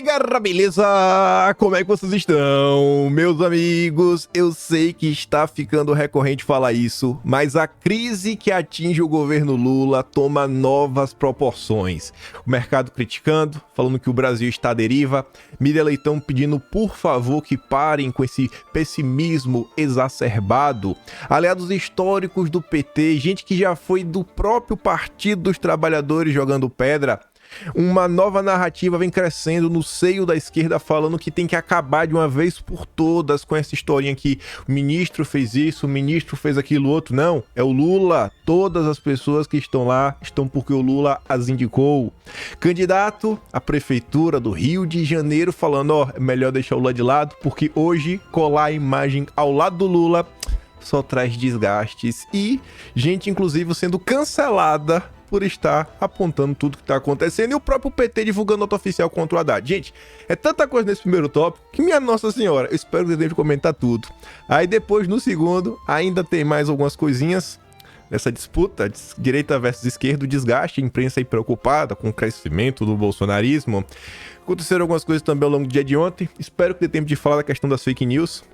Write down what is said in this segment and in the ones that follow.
galera, beleza? Como é que vocês estão? Meus amigos, eu sei que está ficando recorrente falar isso, mas a crise que atinge o governo Lula toma novas proporções. O mercado criticando, falando que o Brasil está à deriva, Miriam Leitão pedindo por favor que parem com esse pessimismo exacerbado, aliados históricos do PT, gente que já foi do próprio Partido dos Trabalhadores jogando pedra. Uma nova narrativa vem crescendo no seio da esquerda falando que tem que acabar de uma vez por todas com essa historinha que o ministro fez isso, o ministro fez aquilo outro. Não, é o Lula. Todas as pessoas que estão lá estão porque o Lula as indicou. Candidato à prefeitura do Rio de Janeiro falando, ó, é melhor deixar o Lula de lado porque hoje colar a imagem ao lado do Lula só traz desgastes e gente inclusive sendo cancelada por estar apontando tudo que está acontecendo e o próprio PT divulgando nota oficial contra o Haddad. Gente, é tanta coisa nesse primeiro tópico que, minha Nossa Senhora, eu espero que você deve comentar tudo. Aí depois, no segundo, ainda tem mais algumas coisinhas nessa disputa, direita versus esquerda, o desgaste, a imprensa aí preocupada com o crescimento do bolsonarismo. Aconteceram algumas coisas também ao longo do dia de ontem, espero que dê tempo de falar da questão das fake news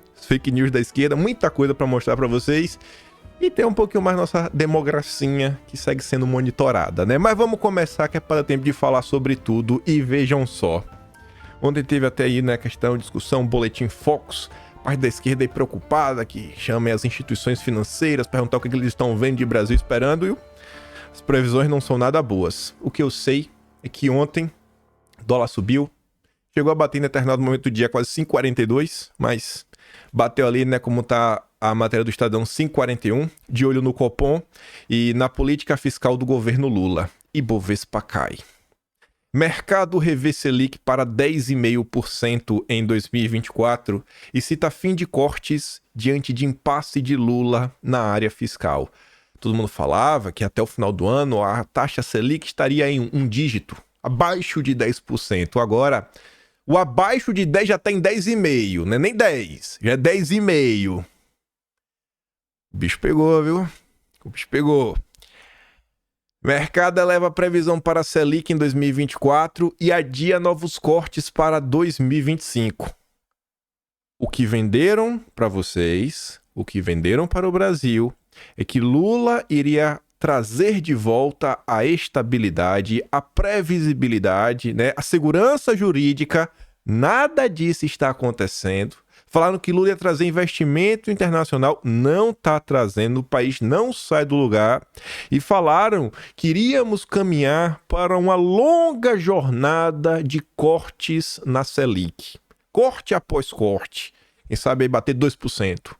da esquerda, muita coisa para mostrar para vocês. E tem um pouquinho mais nossa democracia que segue sendo monitorada, né? Mas vamos começar, que é para dar tempo de falar sobre tudo. E vejam só. Ontem teve até aí, né, questão, discussão, boletim Focus. Parte da esquerda aí preocupada, que chamem as instituições financeiras, perguntar o que eles estão vendo de Brasil esperando. E as previsões não são nada boas. O que eu sei é que ontem o dólar subiu. Chegou a bater em determinado momento do dia quase 5,42, mas bateu ali, né, como tá a matéria do Estadão, 5,41, de olho no Copom e na política fiscal do governo Lula. Ibovespa cai. Mercado revê Selic para 10,5% em 2024 e cita fim de cortes diante de impasse de Lula na área fiscal. Todo mundo falava que até o final do ano a taxa Selic estaria em um dígito, abaixo de 10%. Agora, o abaixo de 10 já está em 10,5%, não é nem 10, já é 10,5%. O bicho pegou, viu? O bicho pegou. Mercado eleva a previsão para a Selic em 2024 e adia novos cortes para 2025. O que venderam para vocês, o que venderam para o Brasil, é que Lula iria trazer de volta a estabilidade, a previsibilidade, né? A segurança jurídica. Nada disso está acontecendo. Falaram que Lula ia trazer investimento internacional, não está trazendo, o país não sai do lugar. E falaram que iríamos caminhar para uma longa jornada de cortes na Selic. Corte após corte. Quem sabe aí bater 2%.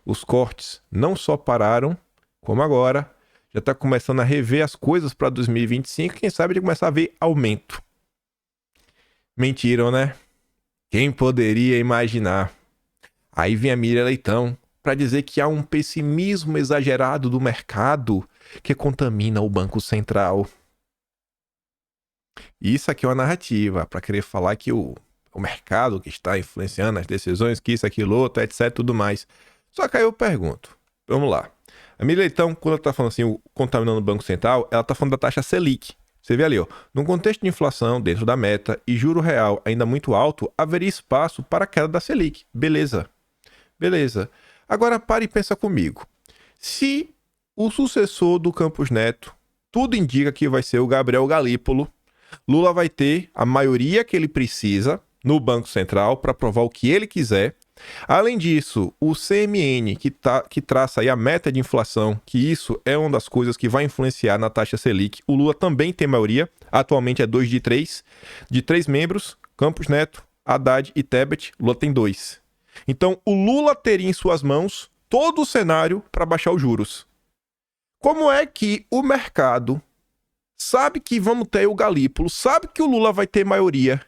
Os cortes não só pararam, como agora já está começando a rever as coisas para 2025. Quem sabe de começar a ver aumento. Mentiram, né? Quem poderia imaginar? Aí vem a Miriam Leitão para dizer que há um pessimismo exagerado do mercado que contamina o Banco Central. Isso aqui é uma narrativa para querer falar que o mercado que está influenciando as decisões, que isso, aquilo, outro, etc, tudo mais. Só que aí eu pergunto, vamos lá. A Miriam Leitão, quando ela está falando assim, contaminando o Banco Central, ela está falando da taxa Selic. Você vê ali, ó, num contexto de inflação dentro da meta e juro real ainda muito alto, haveria espaço para a queda da Selic. Beleza. Agora pare e pensa comigo. Se o sucessor do Campos Neto, tudo indica que vai ser o Gabriel Galípolo, Lula vai ter a maioria que ele precisa no Banco Central para aprovar o que ele quiser. Além disso, o CMN, que traça aí a meta de inflação, que isso é uma das coisas que vai influenciar na taxa Selic, o Lula também tem maioria, atualmente é 2 de 3, de 3 membros, Campos Neto, Haddad e Tebet, Lula tem 2. Então, o Lula teria em suas mãos todo o cenário para baixar os juros. Como é que o mercado sabe que vamos ter o Galípolo, sabe que o Lula vai ter maioria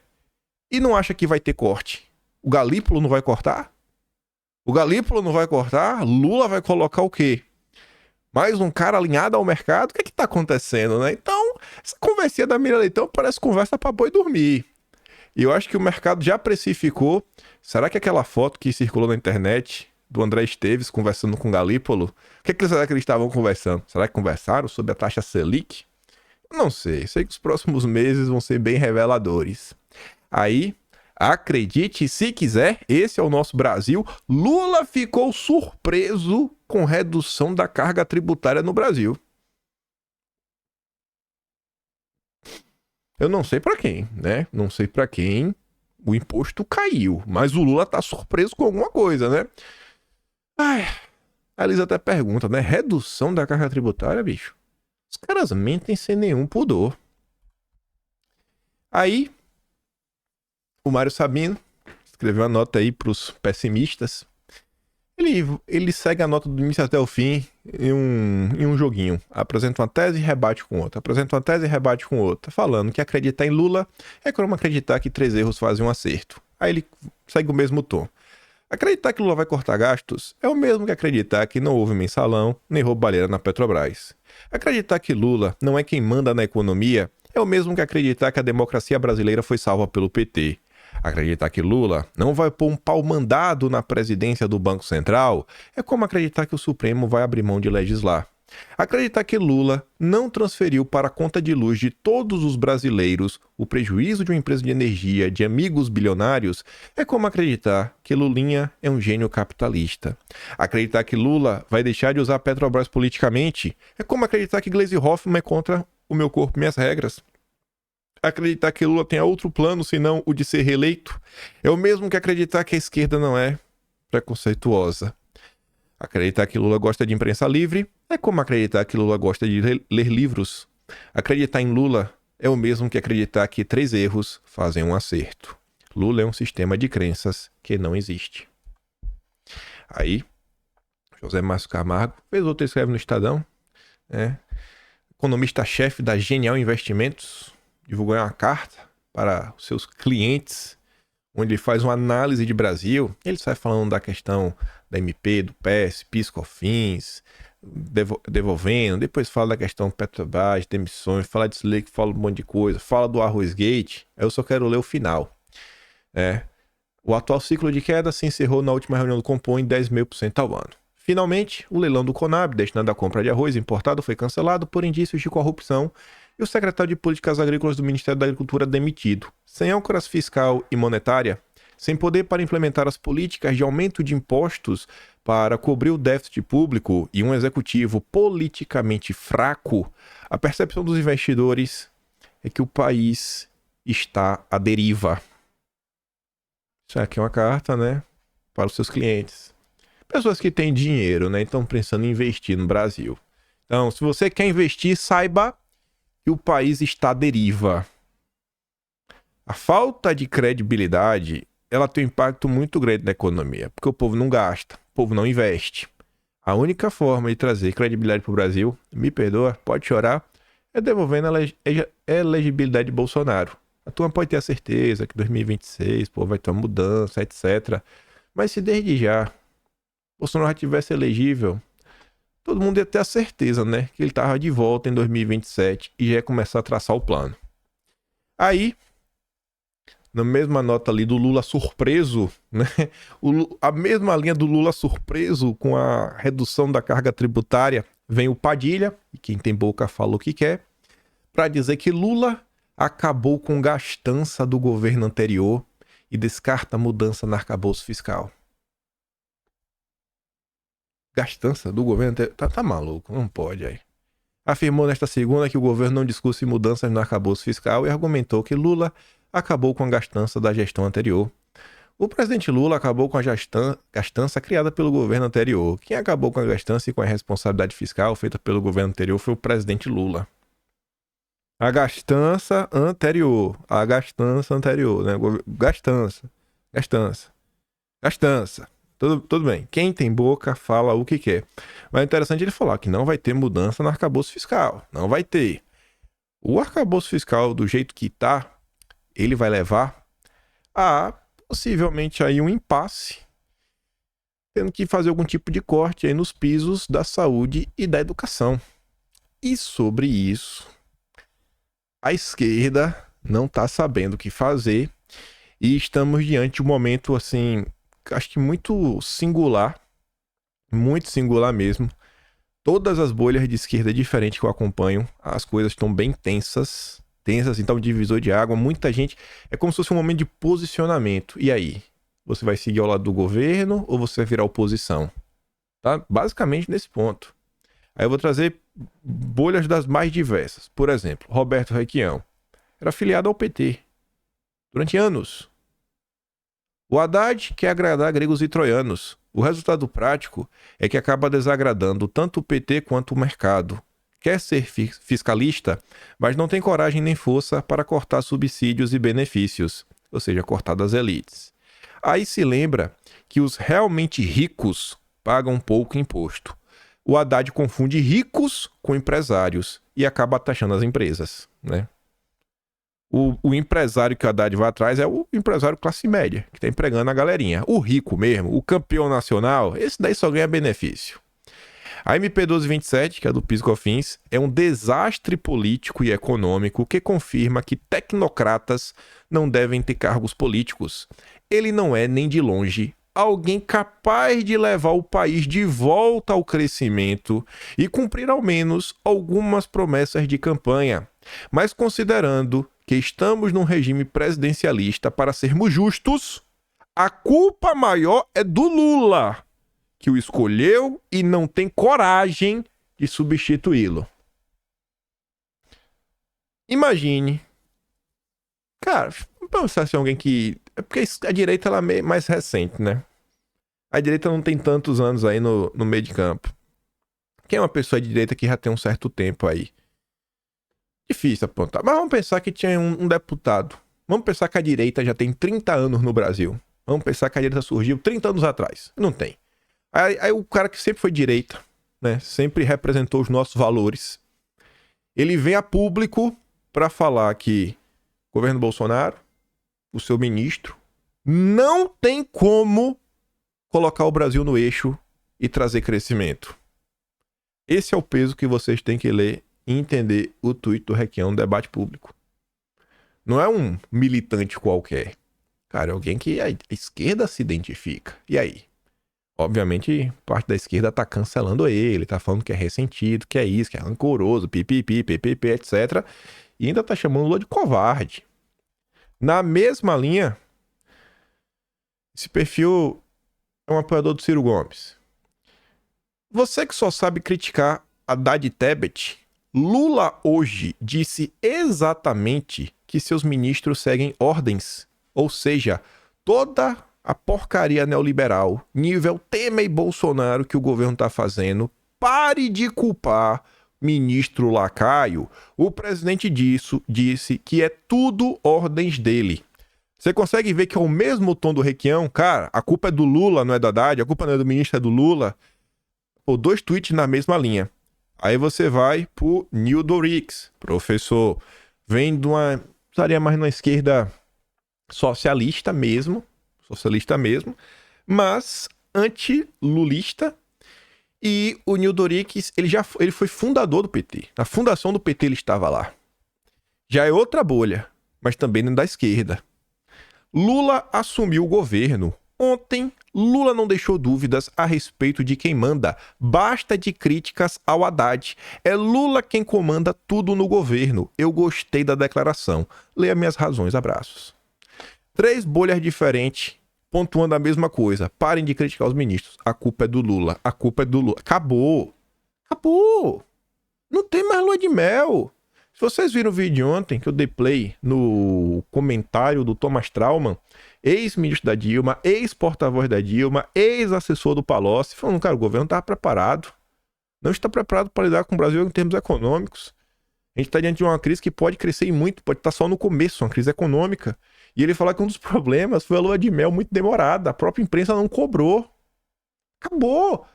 e não acha que vai ter corte? O Galípolo não vai cortar? Lula vai colocar o quê? Mais um cara alinhado ao mercado? O que está acontecendo, né? Então, essa conversinha da Miriam Leitão parece conversa para boi dormir. E eu acho que o mercado já precificou. Será que aquela foto que circulou na internet do André Esteves conversando com o Galípolo, o que será que eles estavam conversando? Será que conversaram sobre a taxa Selic? Não sei. Sei que os próximos meses vão ser bem reveladores. Aí, acredite se quiser, esse é o nosso Brasil. Lula ficou surpreso com redução da carga tributária no Brasil. Eu não sei pra quem, né? Não sei pra quem o imposto caiu, mas o Lula tá surpreso com alguma coisa, né? Ai, a Elisa até pergunta, né? Redução da carga tributária, bicho? Os caras mentem sem nenhum pudor. Aí, o Mário Sabino escreveu a nota aí pros pessimistas. Ele segue a nota do início até o fim em um joguinho. Apresenta uma tese e rebate com outra. Apresenta uma tese e rebate com outra. Falando que acreditar em Lula é como acreditar que 3 erros fazem um acerto. Aí ele segue o mesmo tom. Acreditar que Lula vai cortar gastos é o mesmo que acreditar que não houve mensalão nem roubalheira na Petrobras. Acreditar que Lula não é quem manda na economia é o mesmo que acreditar que a democracia brasileira foi salva pelo PT. Acreditar que Lula não vai pôr um pau mandado na presidência do Banco Central é como acreditar que o Supremo vai abrir mão de legislar. Acreditar que Lula não transferiu para a conta de luz de todos os brasileiros o prejuízo de uma empresa de energia de amigos bilionários é como acreditar que Lulinha é um gênio capitalista. Acreditar que Lula vai deixar de usar a Petrobras politicamente é como acreditar que Gleisi Hoffmann é contra o meu corpo e minhas regras. Acreditar que Lula tenha outro plano senão o de ser reeleito é o mesmo que acreditar que a esquerda não é preconceituosa. Acreditar que Lula gosta de imprensa livre é como acreditar que Lula gosta de ler livros. Acreditar em Lula é o mesmo que acreditar que 3 erros fazem um acerto. Lula é um sistema de crenças que não existe. Aí, José Márcio Camargo, vez ou outra escreve no Estadão, economista-chefe da Genial Investimentos, divulgou uma carta para os seus clientes, onde ele faz uma análise de Brasil. Ele sai falando da questão da MP, do PES, PIS/COFINS, devolvendo, depois fala da questão Petrobras, demissões, fala de Slick, fala um monte de coisa, fala do Arrozgate. Eu só quero ler o final. O atual ciclo de queda se encerrou na última reunião do Compom em 10,5% ao ano. Finalmente, o leilão do Conab, destinado à compra de arroz importado, foi cancelado por indícios de corrupção e o secretário de Políticas Agrícolas do Ministério da Agricultura demitido. Sem âncoras fiscal e monetária, sem poder para implementar as políticas de aumento de impostos para cobrir o déficit público e um executivo politicamente fraco, a percepção dos investidores é que o país está à deriva. Isso aqui é uma carta, para os seus clientes. Pessoas que têm dinheiro, então pensando em investir no Brasil. Então, se você quer investir, saiba que o país está à deriva. A falta de credibilidade, ela tem um impacto muito grande na economia, porque o povo não gasta, o povo não investe. A única forma de trazer credibilidade para o Brasil, me perdoa, pode chorar, é devolvendo a elegibilidade de Bolsonaro. A turma pode ter a certeza que 2026, vai ter uma mudança, etc. Mas se desde já Bolsonaro já tivesse elegível, todo mundo ia ter a certeza, que ele estava de volta em 2027 e já ia começar a traçar o plano. Aí, na mesma nota ali do Lula surpreso, a mesma linha do Lula surpreso com a redução da carga tributária, vem o Padilha, e quem tem boca fala o que quer, para dizer que Lula acabou com gastança do governo anterior e descarta a mudança no arcabouço fiscal. Gastança do governo anterior? Tá maluco, não pode aí. Afirmou nesta segunda que o governo não discute mudanças no arcabouço fiscal e argumentou que Lula acabou com a gastança da gestão anterior. O presidente Lula acabou com a gastança criada pelo governo anterior. Quem acabou com a gastança e com a responsabilidade fiscal feita pelo governo anterior foi o presidente Lula. A gastança anterior, Gastança. Tudo bem. Quem tem boca fala o que quer. Mas é interessante ele falar que não vai ter mudança no arcabouço fiscal. Não vai ter. O arcabouço fiscal, do jeito que tá, ele vai levar a possivelmente aí um impasse, tendo que fazer algum tipo de corte aí nos pisos da saúde e da educação. E sobre isso, a esquerda não tá sabendo o que fazer e estamos diante de um momento, assim, acho que muito singular mesmo. Todas as bolhas de esquerda diferentes que eu acompanho, as coisas estão bem tensas, Tem assim, tá um divisor de água. Muita gente... É como se fosse um momento de posicionamento. E aí? Você vai seguir ao lado do governo ou você vai virar oposição? Tá? Basicamente nesse ponto. Aí eu vou trazer bolhas das mais diversas. Por exemplo, Roberto Requião. Era afiliado ao PT. Durante anos. O Haddad quer agradar gregos e troianos. O resultado prático é que acaba desagradando tanto o PT quanto o mercado. Quer ser fiscalista, mas não tem coragem nem força para cortar subsídios e benefícios, ou seja, cortar das elites. Aí se lembra que os realmente ricos pagam pouco imposto. O Haddad confunde ricos com empresários e acaba taxando as empresas, né? O empresário que o Haddad vai atrás é o empresário classe média, que está empregando a galerinha. O rico mesmo, o campeão nacional, esse daí só ganha benefício. A MP 1227, que é do PIS/COFINS, é um desastre político e econômico que confirma que tecnocratas não devem ter cargos políticos. Ele não é, nem de longe, alguém capaz de levar o país de volta ao crescimento e cumprir ao menos algumas promessas de campanha. Mas considerando que estamos num regime presidencialista, para sermos justos, a culpa maior é do Lula, que o escolheu e não tem coragem de substituí-lo. Imagine. Cara, vamos pensar se alguém que... É porque a direita ela é mais recente, né? A direita não tem tantos anos aí no meio de campo. Quem é uma pessoa de direita que já tem um certo tempo aí? Difícil apontar. Mas vamos pensar que tinha um deputado. Vamos pensar que a direita já tem 30 anos no Brasil. Vamos pensar que a direita surgiu 30 anos atrás. Não tem. Aí o cara que sempre foi direita, né? Sempre representou os nossos valores. Ele vem a público para falar que o governo Bolsonaro, o seu ministro, não tem como colocar o Brasil no eixo e trazer crescimento. Esse é o peso que vocês têm que ler e entender o tweet do Requião no debate público. Não é um militante qualquer. Cara, é alguém que a esquerda se identifica. E aí? Obviamente, parte da esquerda tá cancelando ele, tá falando que é ressentido, que é isso, que é rancoroso, pipipi, ppp, etc. E ainda tá chamando o Lula de covarde. Na mesma linha, esse perfil é um apoiador do Ciro Gomes. Você que só sabe criticar Haddad e Tebet, Lula hoje disse exatamente que seus ministros seguem ordens, ou seja, toda a porcaria neoliberal, nível Temer e Bolsonaro que o governo está fazendo, pare de culpar ministro lacaio. O presidente disse que é tudo ordens dele. Você consegue ver que é o mesmo tom do Requião? Cara, a culpa é do Lula, não é do Haddad, a culpa não é do ministro, é do Lula. Pô, 2 tweets na mesma linha. Aí você vai pro Neil Dorix, professor, vem de uma... estaria mais na esquerda socialista mesmo, mas anti-lulista. E o Neil Dorix, ele foi fundador do PT. Na fundação do PT ele estava lá. Já é outra bolha, mas também não da esquerda. Lula assumiu o governo. Ontem, Lula não deixou dúvidas a respeito de quem manda. Basta de críticas ao Haddad. É Lula quem comanda tudo no governo. Eu gostei da declaração. Leia minhas razões. Abraços. 3 bolhas diferentes, pontuando a mesma coisa. Parem de criticar os ministros. A culpa é do Lula. A culpa é do Lula. Acabou. Acabou. Não tem mais lua de mel. Se vocês viram o vídeo de ontem, que eu dei play no comentário do Thomas Traumann, ex-ministro da Dilma, ex-porta-voz da Dilma, ex-assessor do Palocci, falando, cara, o governo não estava preparado. Não está preparado para lidar com o Brasil em termos econômicos. A gente está diante de uma crise que pode crescer muito, pode estar só no começo, uma crise econômica. E ele fala que um dos problemas foi a lua de mel muito demorada. A própria imprensa não cobrou. Acabou.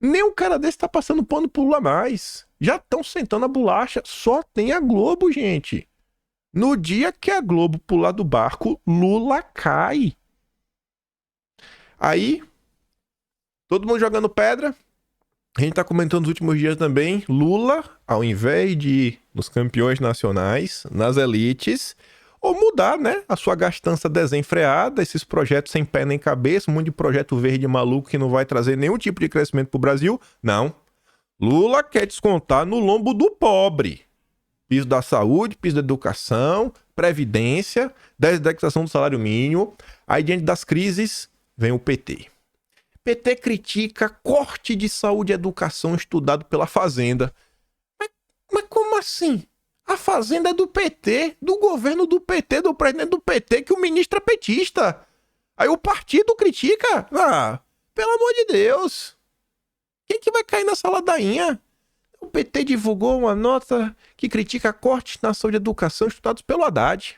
Nem um cara desse tá passando pano pro Lula mais. Já estão sentando a bolacha. Só tem a Globo, gente. No dia que a Globo pular do barco, Lula cai. Aí, todo mundo jogando pedra. A gente tá comentando nos últimos dias também. Lula, ao invés de ir nos campeões nacionais, nas elites, ou mudar, né, a sua gastança desenfreada, esses projetos sem pé nem cabeça, um monte de projeto verde maluco que não vai trazer nenhum tipo de crescimento pro Brasil. Não. Lula quer descontar no lombo do pobre. Piso da saúde, piso da educação, previdência, desindexação do salário mínimo. Aí, diante das crises, vem o PT. PT critica corte de saúde e educação estudado pela Fazenda. Mas como assim? A Fazenda é do PT, do governo do PT, do presidente do PT, que o ministro é petista. Aí o partido critica? Ah, pelo amor de Deus. Quem que vai cair nessa ladainha? O PT divulgou uma nota que critica cortes na saúde e educação estudados pelo Haddad.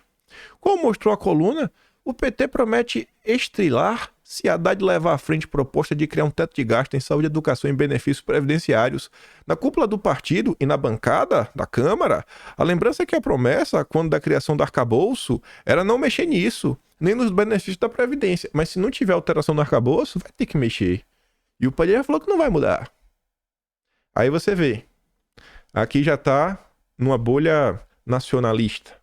Como mostrou a coluna, o PT promete estrilar se Haddad levar à frente proposta de criar um teto de gasto em saúde, educação e benefícios previdenciários. Na cúpula do partido e na bancada da Câmara, a lembrança é que a promessa, quando da criação do arcabouço, era não mexer nisso, nem nos benefícios da Previdência. Mas se não tiver alteração no arcabouço, vai ter que mexer. E o Padilha falou que não vai mudar. Aí você vê, aqui já tá numa bolha nacionalista.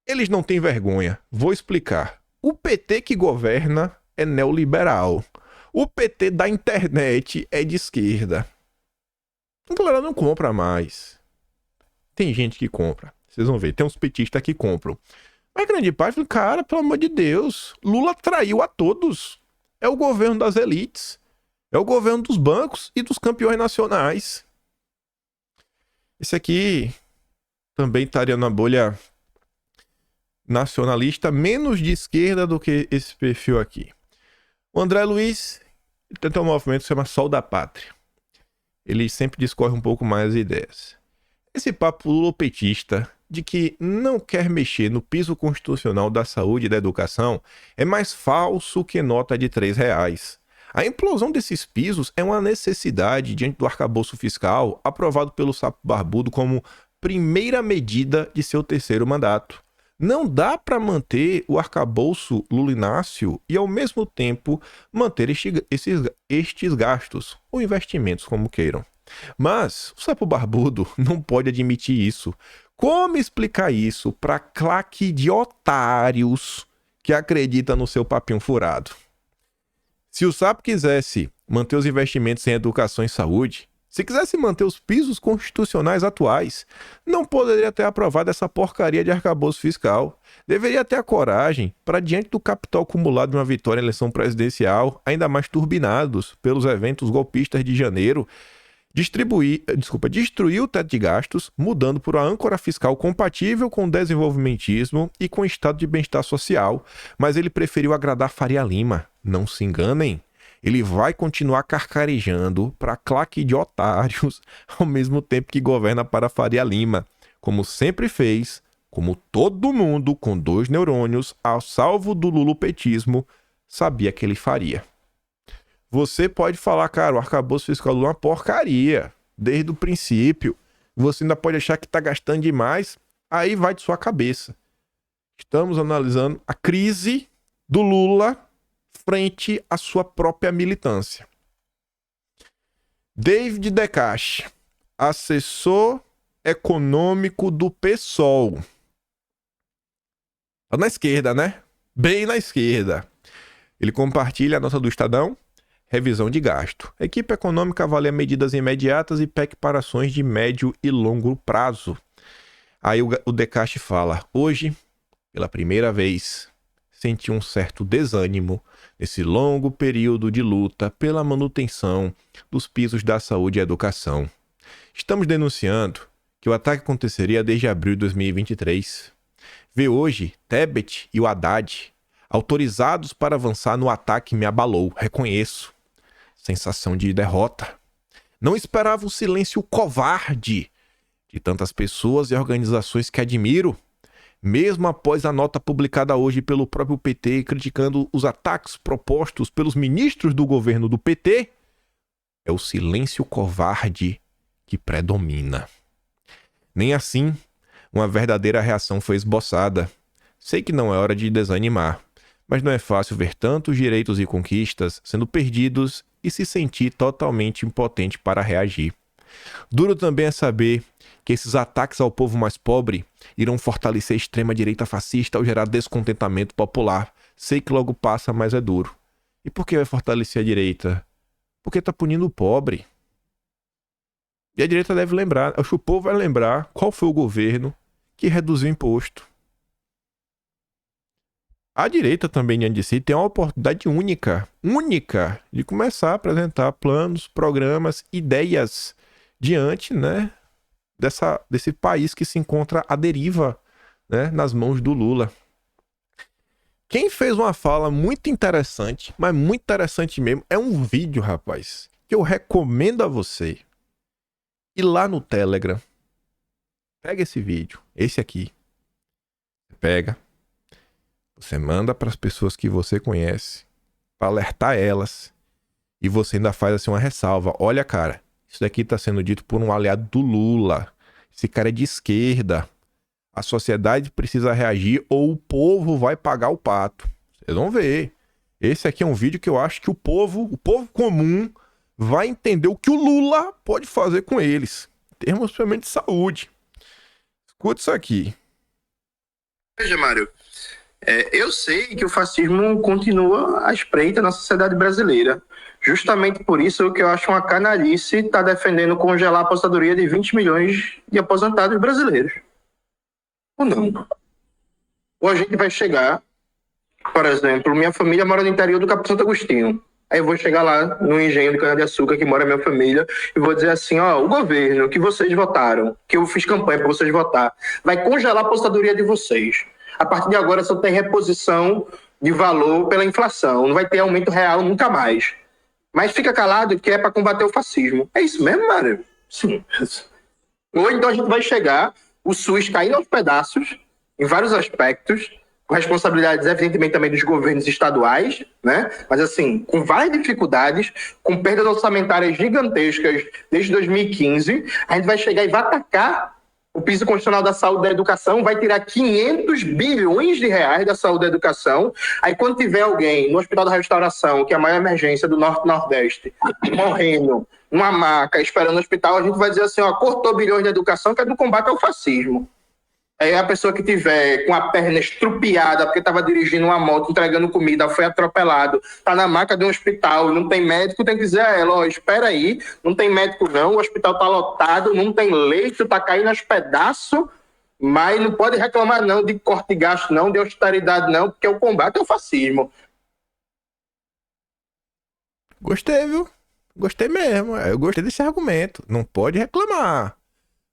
Eles não têm vergonha. Vou explicar. O PT que governa é neoliberal. O PT da internet é de esquerda. A galera não compra mais. Tem gente que compra. Vocês vão ver. Tem uns petistas que compram. Mas grande parte, cara, pelo amor de Deus, Lula traiu a todos. É o governo das elites. É o governo dos bancos e dos campeões nacionais. Esse aqui também estaria na bolha nacionalista, menos de esquerda do que esse perfil aqui. O André Luiz tem um movimento que se chama Sol da Pátria. Ele sempre discorre um pouco mais as ideias. Esse papo lulopetista de que não quer mexer no piso constitucional da saúde e da educação é mais falso que nota de R$3. A implosão desses pisos é uma necessidade diante do arcabouço fiscal aprovado pelo Sapo Barbudo como primeira medida de seu terceiro mandato. Não dá para manter o arcabouço lulináceo e, ao mesmo tempo, manter estes gastos, ou investimentos, como queiram. Mas o Sapo Barbudo não pode admitir isso. Como explicar isso para claque de otários que acredita no seu papinho furado? Se o Sapo quisesse manter os investimentos em educação e saúde, se quisesse manter os pisos constitucionais atuais, não poderia ter aprovado essa porcaria de arcabouço fiscal. Deveria ter a coragem para, diante do capital acumulado de uma vitória em eleição presidencial, ainda mais turbinados pelos eventos golpistas de janeiro, destruir o teto de gastos, mudando por uma âncora fiscal compatível com o desenvolvimentismo e com o estado de bem-estar social. Mas ele preferiu agradar Faria Lima. Não se enganem. Ele vai continuar carcarejando para claque de otários ao mesmo tempo que governa para Faria Lima, como sempre fez, como todo mundo com 2 neurônios, ao salvo do lulopetismo, sabia que ele faria. Você pode falar, cara, o arcabouço fiscal é uma porcaria, desde o princípio. Você ainda pode achar que está gastando demais, aí vai de sua cabeça. Estamos analisando a crise do Lula frente à sua própria militância. David Decache, assessor econômico do PSOL. Tá na esquerda, né? Bem na esquerda. Ele compartilha a nota do Estadão, revisão de gasto. A equipe econômica avalia medidas imediatas e PEC para ações de médio e longo prazo. Aí o Decache fala, hoje, pela primeira vez, senti um certo desânimo nesse longo período de luta pela manutenção dos pisos da saúde e educação. Estamos denunciando que o ataque aconteceria desde abril de 2023. Ver hoje Tebet e o Haddad autorizados para avançar no ataque me abalou, reconheço. Sensação de derrota. Não esperava o silêncio covarde de tantas pessoas e organizações que admiro. Mesmo após a nota publicada hoje pelo próprio PT criticando os ataques propostos pelos ministros do governo do PT, é o silêncio covarde que predomina. Nem assim, uma verdadeira reação foi esboçada. Sei que não é hora de desanimar, mas não é fácil ver tantos direitos e conquistas sendo perdidos e se sentir totalmente impotente para reagir. Duro também é saber que esses ataques ao povo mais pobre irão fortalecer a extrema-direita fascista ao gerar descontentamento popular. Sei que logo passa, mas é duro. E por que vai fortalecer a direita? Porque tá punindo o pobre. E a direita deve lembrar, acho que o povo vai lembrar qual foi o governo que reduziu o imposto. A direita também, diante de si, tem uma oportunidade única, de começar a apresentar planos, programas, ideias diante, né, desse país que se encontra à deriva, né, nas mãos do Lula. Quem fez uma fala muito interessante, mas muito interessante mesmo, é um vídeo, rapaz, que eu recomendo a você ir lá no Telegram. Pega esse vídeo, esse aqui. Pega. Você manda para as pessoas que você conhece, para alertar elas. E você ainda faz assim uma ressalva. Olha, cara, isso daqui está sendo dito por um aliado do Lula. Esse cara é de esquerda. A sociedade precisa reagir ou o povo vai pagar o pato. Vocês vão ver. Esse aqui é um vídeo que eu acho que o povo comum, vai entender o que o Lula pode fazer com eles. Em termos principalmente de saúde. Escuta isso aqui. Veja, Mário, eu sei que o fascismo continua à espreita na sociedade brasileira. Justamente por isso que eu acho uma canalice estar defendendo congelar a aposentadoria de 20 milhões de aposentados brasileiros. Ou não? Ou a gente vai chegar, por exemplo, minha família mora no interior do Capão Santo Agostinho. Aí eu vou chegar lá no engenho de cana-de-açúcar que mora minha família e vou dizer assim, ó, o governo que vocês votaram, que eu fiz campanha para vocês votar, vai congelar a aposentadoria de vocês. A partir de agora só tem reposição de valor pela inflação, não vai ter aumento real nunca mais. Mas fica calado que é para combater o fascismo. É isso mesmo, Mário? Sim. Ou então a gente vai chegar, o SUS caindo aos pedaços, em vários aspectos, com responsabilidades, evidentemente, também dos governos estaduais, né? Mas, assim, com várias dificuldades, com perdas orçamentárias gigantescas desde 2015, a gente vai chegar e vai atacar o piso constitucional da saúde e da educação, vai tirar 500 bilhões de reais da saúde e da educação. Aí, quando tiver alguém no Hospital da Restauração, que é a maior emergência do Norte e Nordeste, morrendo numa maca, esperando no hospital, a gente vai dizer assim, ó, cortou bilhões da educação, que é do combate ao fascismo. Aí a pessoa que tiver com a perna estrupiada porque estava dirigindo uma moto, entregando comida, foi atropelado, está na maca de um hospital, não tem médico, tem que dizer a ela, ó, espera aí, não tem médico não, o hospital está lotado, não tem leito, está caindo aos pedaços, mas não pode reclamar não de corte de gasto não, de austeridade não, porque o combate é o fascismo. Gostei, viu? Gostei mesmo. Eu gostei desse argumento. Não pode reclamar.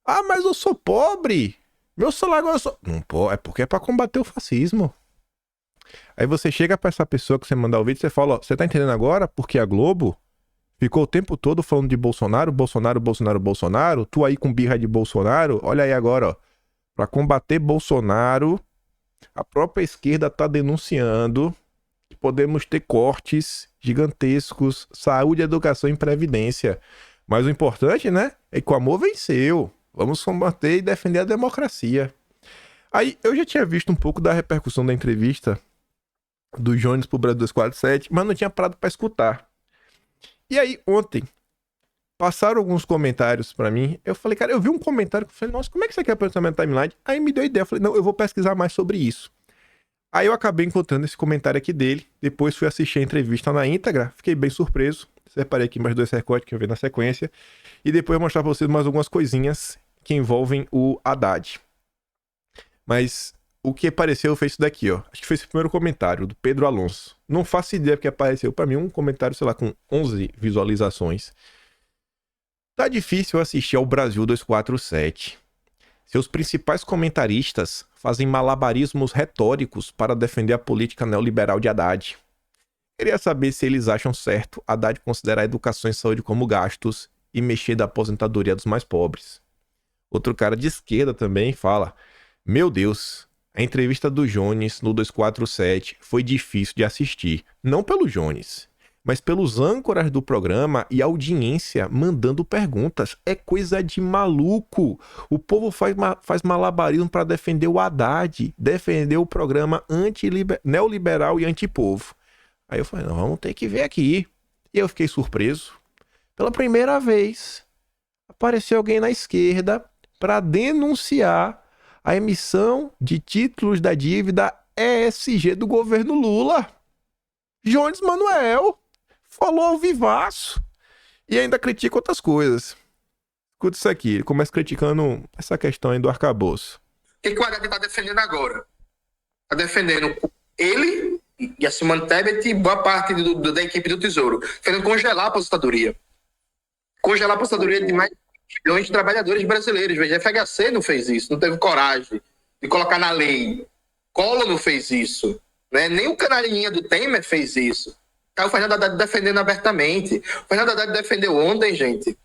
Ah, mas eu sou pobre. Meu salário agora só. Não pode, é porque é pra combater o fascismo. Aí você chega pra essa pessoa que você mandar o vídeo e você fala, ó, você tá entendendo agora porque a Globo ficou o tempo todo falando de Bolsonaro, Bolsonaro, Bolsonaro, Bolsonaro, tu aí com birra de Bolsonaro, olha aí agora, ó. Pra combater Bolsonaro, a própria esquerda tá denunciando que podemos ter cortes gigantescos, saúde, educação e previdência. Mas o importante, né, é que o amor venceu. Vamos combater e defender a democracia. Aí, eu já tinha visto um pouco da repercussão da entrevista do Jones pro Brasil 247, mas não tinha parado pra escutar. E aí, ontem, passaram alguns comentários pra mim. Eu falei, cara, eu vi um comentário que eu falei, nossa, como é que você quer apresentar minha timeline? Aí me deu a ideia, eu falei, não, eu vou pesquisar mais sobre isso. Aí eu acabei encontrando esse comentário aqui dele, depois fui assistir a entrevista na íntegra, fiquei bem surpreso. Separei aqui mais 2 recortes que eu vi na sequência. E depois eu vou mostrar pra vocês mais algumas coisinhas que envolvem o Haddad. Mas o que apareceu foi isso daqui, ó. Acho que foi esse primeiro comentário, do Pedro Alonso. Não faço ideia porque apareceu pra mim um comentário, sei lá, com 11 visualizações. Tá difícil assistir ao Brasil 247. Seus principais comentaristas fazem malabarismos retóricos para defender a política neoliberal de Haddad. Queria saber se eles acham certo Haddad considerar educação e saúde como gastos e mexer da aposentadoria dos mais pobres. Outro cara de esquerda também fala, meu Deus, a entrevista do Jones no 247 foi difícil de assistir. Não pelo Jones, mas pelos âncoras do programa e a audiência mandando perguntas. É coisa de maluco. O povo faz malabarismo para defender o Haddad, defender o programa neoliberal e antipovo. Aí eu falei, não, vamos ter que ver aqui. E eu fiquei surpreso. Pela primeira vez, apareceu alguém na esquerda para denunciar a emissão de títulos da dívida ESG do governo Lula. Jones Manuel falou ao vivaço e ainda critica outras coisas. Escuta isso aqui, ele começa criticando essa questão aí do arcabouço. O que o Haddad está defendendo agora? Está defendendo ele e a Simone Tebet e boa parte da equipe do Tesouro. Defendendo congelar a aposentadoria. Congelar a aposentadoria de mais de milhões de trabalhadores brasileiros. Veja, a FHC não fez isso, não teve coragem de colocar na lei. Collor não fez isso. Né? Nem o canarinha do Temer fez isso. Tá o Fernando Haddad defendendo abertamente. O Fernando Haddad defendeu ontem, gente,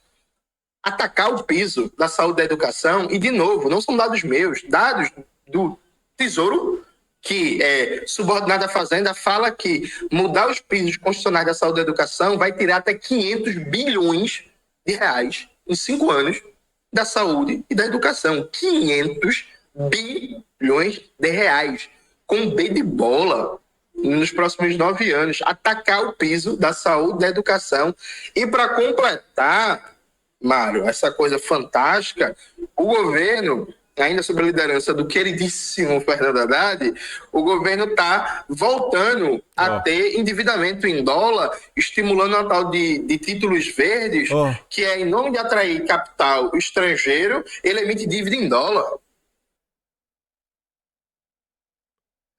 atacar o piso da saúde e da educação. E, de novo, não são dados meus, dados do Tesouro, que é subordinado à Fazenda, fala que mudar os pisos constitucionais da saúde e da educação vai tirar até 500 bilhões de reais em 5 anos da saúde e da educação. 500 bilhões de reais. Com B de bola nos próximos 9 anos. Atacar o piso da saúde e da educação. E para completar, Mário, essa coisa fantástica, o governo, ainda sob a liderança do queridíssimo Fernando Haddad, o governo está voltando a ter endividamento em dólar, estimulando a tal de títulos verdes, que é, em nome de atrair capital estrangeiro, ele emite dívida em dólar.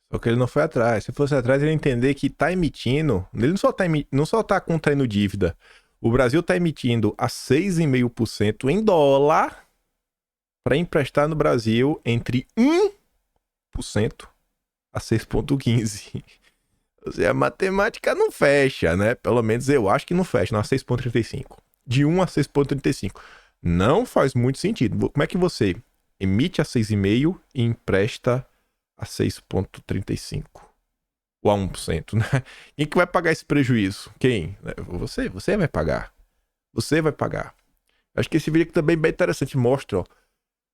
Só que ele não foi atrás. Se fosse atrás, ele ia entender que tá emitindo... Ele não só tá contraindo dívida. O Brasil tá emitindo a 6,5% em dólar para emprestar no Brasil entre 1% a 6,15%. Ou seja, a matemática não fecha, né? Pelo menos eu acho que não fecha, não, a 6,35%. De 1 a 6,35%. Não faz muito sentido. Como é que você emite a 6,5% e empresta a 6,35%? Ou a 1%, né? Quem que vai pagar esse prejuízo? Quem? Você vai pagar. Você vai pagar. Acho que esse vídeo aqui também é bem interessante. Mostra, ó,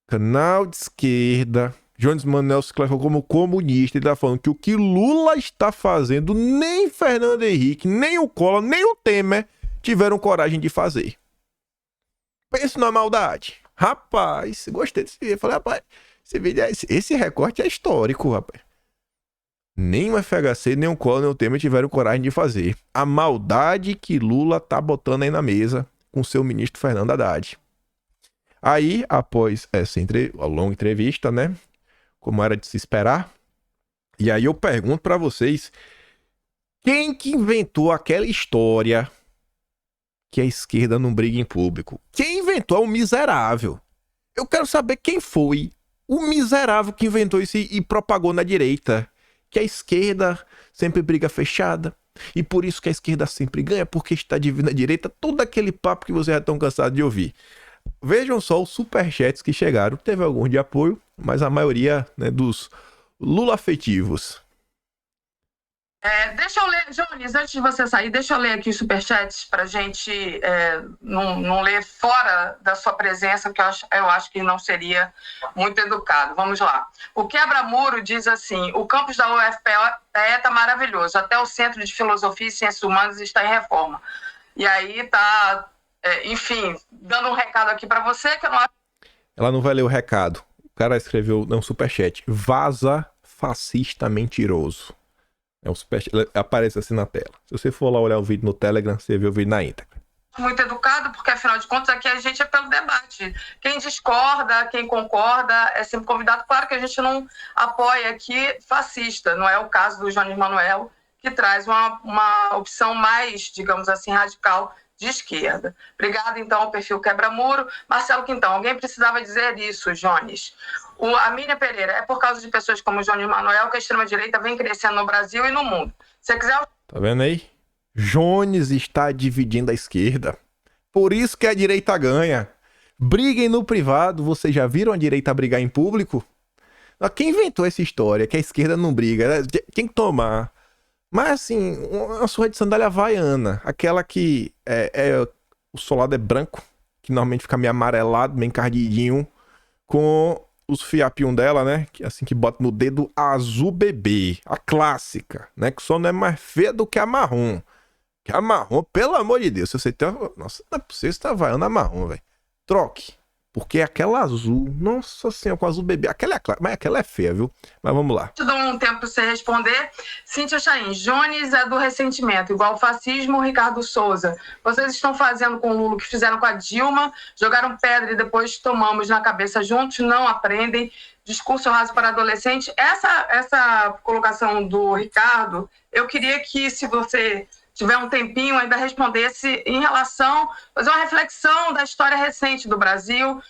canal de esquerda, Jones Manuel se classificou como comunista. Ele tá falando que o que Lula está fazendo, nem Fernando Henrique, nem o Collor, nem o Temer tiveram coragem de fazer. Pense na maldade. Rapaz, gostei desse vídeo. Eu falei, rapaz, esse recorte é histórico, rapaz. Nem o FHC, nem o Collor, nem o Temer tiveram coragem de fazer. A maldade que Lula tá botando aí na mesa com seu ministro Fernando Haddad. Aí, após essa longa entrevista, né? Como era de se esperar. E aí eu pergunto pra vocês, quem que inventou aquela história que a esquerda não briga em público? Quem inventou? É o miserável. Eu quero saber quem foi o miserável que inventou isso e propagou na direita. Que a esquerda sempre briga fechada. E por isso que a esquerda sempre ganha, porque está dividindo a direita. Todo aquele papo que vocês já estão cansados de ouvir. Vejam só os superchats que chegaram. Teve alguns de apoio, mas a maioria, né, dos Lula afetivos. Deixa eu ler, Jones, antes de você sair, deixa eu ler aqui os superchats para a gente não ler fora da sua presença, porque eu acho que não seria muito educado. Vamos lá. O Quebra-Muro diz assim, o campus da UFPE está maravilhoso, até o Centro de Filosofia e Ciências Humanas está em reforma. E aí está, enfim, dando um recado aqui para você, que eu não acho... Ela não vai ler o recado. O cara escreveu um superchat. Vaza fascista mentiroso. É um superchat, aparece assim na tela. Se você for lá olhar o vídeo no Telegram, você vê o vídeo na íntegra. Muito educado, porque afinal de contas aqui a gente é pelo debate. Quem discorda, quem concorda, é sempre convidado. Claro que a gente não apoia aqui fascista, não é o caso do Jones Manuel, que traz uma opção mais, digamos assim, radical de esquerda. Obrigado, então, ao perfil Quebra-Muro. Marcelo Quintão, alguém precisava dizer isso, Jones. A Miriam Pereira, é por causa de pessoas como o Jones Manuel que a extrema-direita vem crescendo no Brasil e no mundo. Se você quiser... Tá vendo aí? Jones está dividindo a esquerda. Por isso que a direita ganha. Briguem no privado. Vocês já viram a direita brigar em público? Quem inventou essa história que a esquerda não briga? Tem que tomar. Mas assim, uma surra de sandália havaiana. Aquela que o solado é branco, que normalmente fica meio amarelado, meio encardidinho, com os fiapinhos dela, né? Que assim que bota no dedo, azul bebê. A clássica, né? Que só não é mais feia do que a marrom. Que a marrom, pelo amor de Deus, se você tem... Nossa, não é possível, você tá havaiana marrom, velho. Troque. Porque aquela azul, nossa senhora, com azul bebê, aquela é clara, mas aquela é feia, viu? Mas vamos lá. Te dou um tempo para você responder. Cíntia Chain, Jones é do ressentimento, igual fascismo, Ricardo Souza. Vocês estão fazendo com o Lula o que fizeram com a Dilma, jogaram pedra e depois tomamos na cabeça juntos, não aprendem. Discurso raso para adolescente. Essa colocação do Ricardo, eu queria que, se você tiver um tempinho, ainda respondesse em relação, fazer uma reflexão da história recente do Brasil,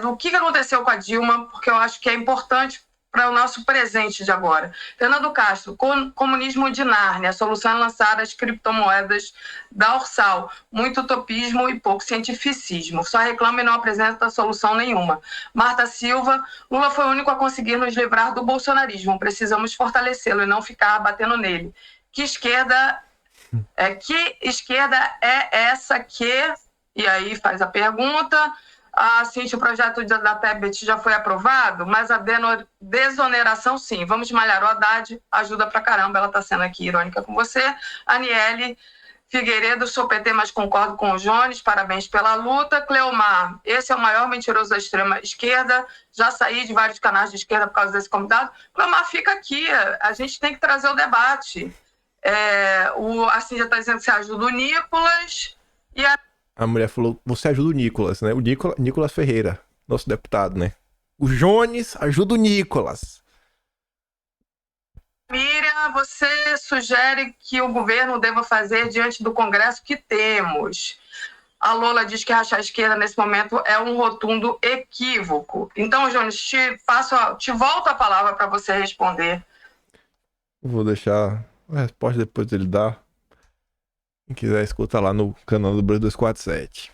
do que aconteceu com a Dilma, porque eu acho que é importante para o nosso presente de agora. Fernando Castro, comunismo de Nárnia, a solução é lançar as criptomoedas da Ursal, muito utopismo e pouco cientificismo, só reclama e não apresenta solução nenhuma. Marta Silva, Lula foi o único a conseguir nos livrar do bolsonarismo, precisamos fortalecê-lo e não ficar batendo nele. Que esquerda é essa que... E aí faz a pergunta... Cíntia, o projeto da Tebet já foi aprovado, mas a desoneração, sim. Vamos malhar o Haddad, ajuda pra caramba, ela tá sendo aqui irônica com você. Aniele Figueiredo, sou PT, mas concordo com o Jones, parabéns pela luta. Cleomar, esse é o maior mentiroso da extrema esquerda, já saí de vários canais de esquerda por causa desse convidado. Cleomar, fica aqui, a gente tem que trazer o debate. A Cíntia tá dizendo que você ajuda o Nicolas, e A mulher falou, você ajuda o Nicolas, né? O Nicolas Ferreira, nosso deputado, né? O Jones ajuda o Nicolas. Miriam, você sugere que o governo deva fazer diante do Congresso que temos. A Lola diz que rachar a esquerda nesse momento é um rotundo equívoco. Então, Jones, te volto a palavra para você responder. Vou deixar a resposta depois dele dar. Quem quiser escutar lá no canal do Brasil 247.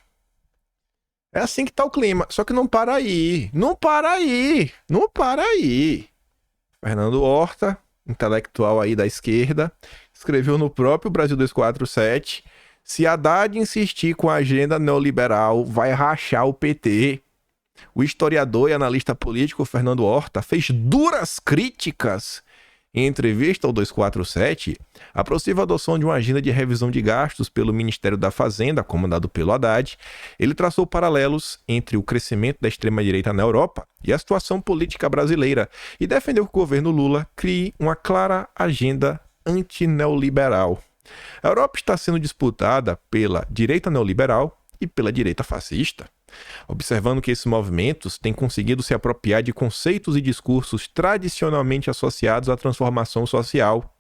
É assim que tá o clima. Só que não para aí. Não para aí. Não para aí. Fernando Horta, intelectual aí da esquerda, escreveu no próprio Brasil 247: se Haddad insistir com a agenda neoliberal, vai rachar o PT. O historiador e analista político Fernando Horta fez duras críticas em entrevista ao 247 à possível adoção de uma agenda de revisão de gastos pelo Ministério da Fazenda, comandado pelo Haddad. Ele traçou paralelos entre o crescimento da extrema-direita na Europa e a situação política brasileira e defendeu que o governo Lula crie uma clara agenda antineoliberal. A Europa está sendo disputada pela direita neoliberal e pela direita fascista. Observando que esses movimentos têm conseguido se apropriar de conceitos e discursos tradicionalmente associados à transformação social,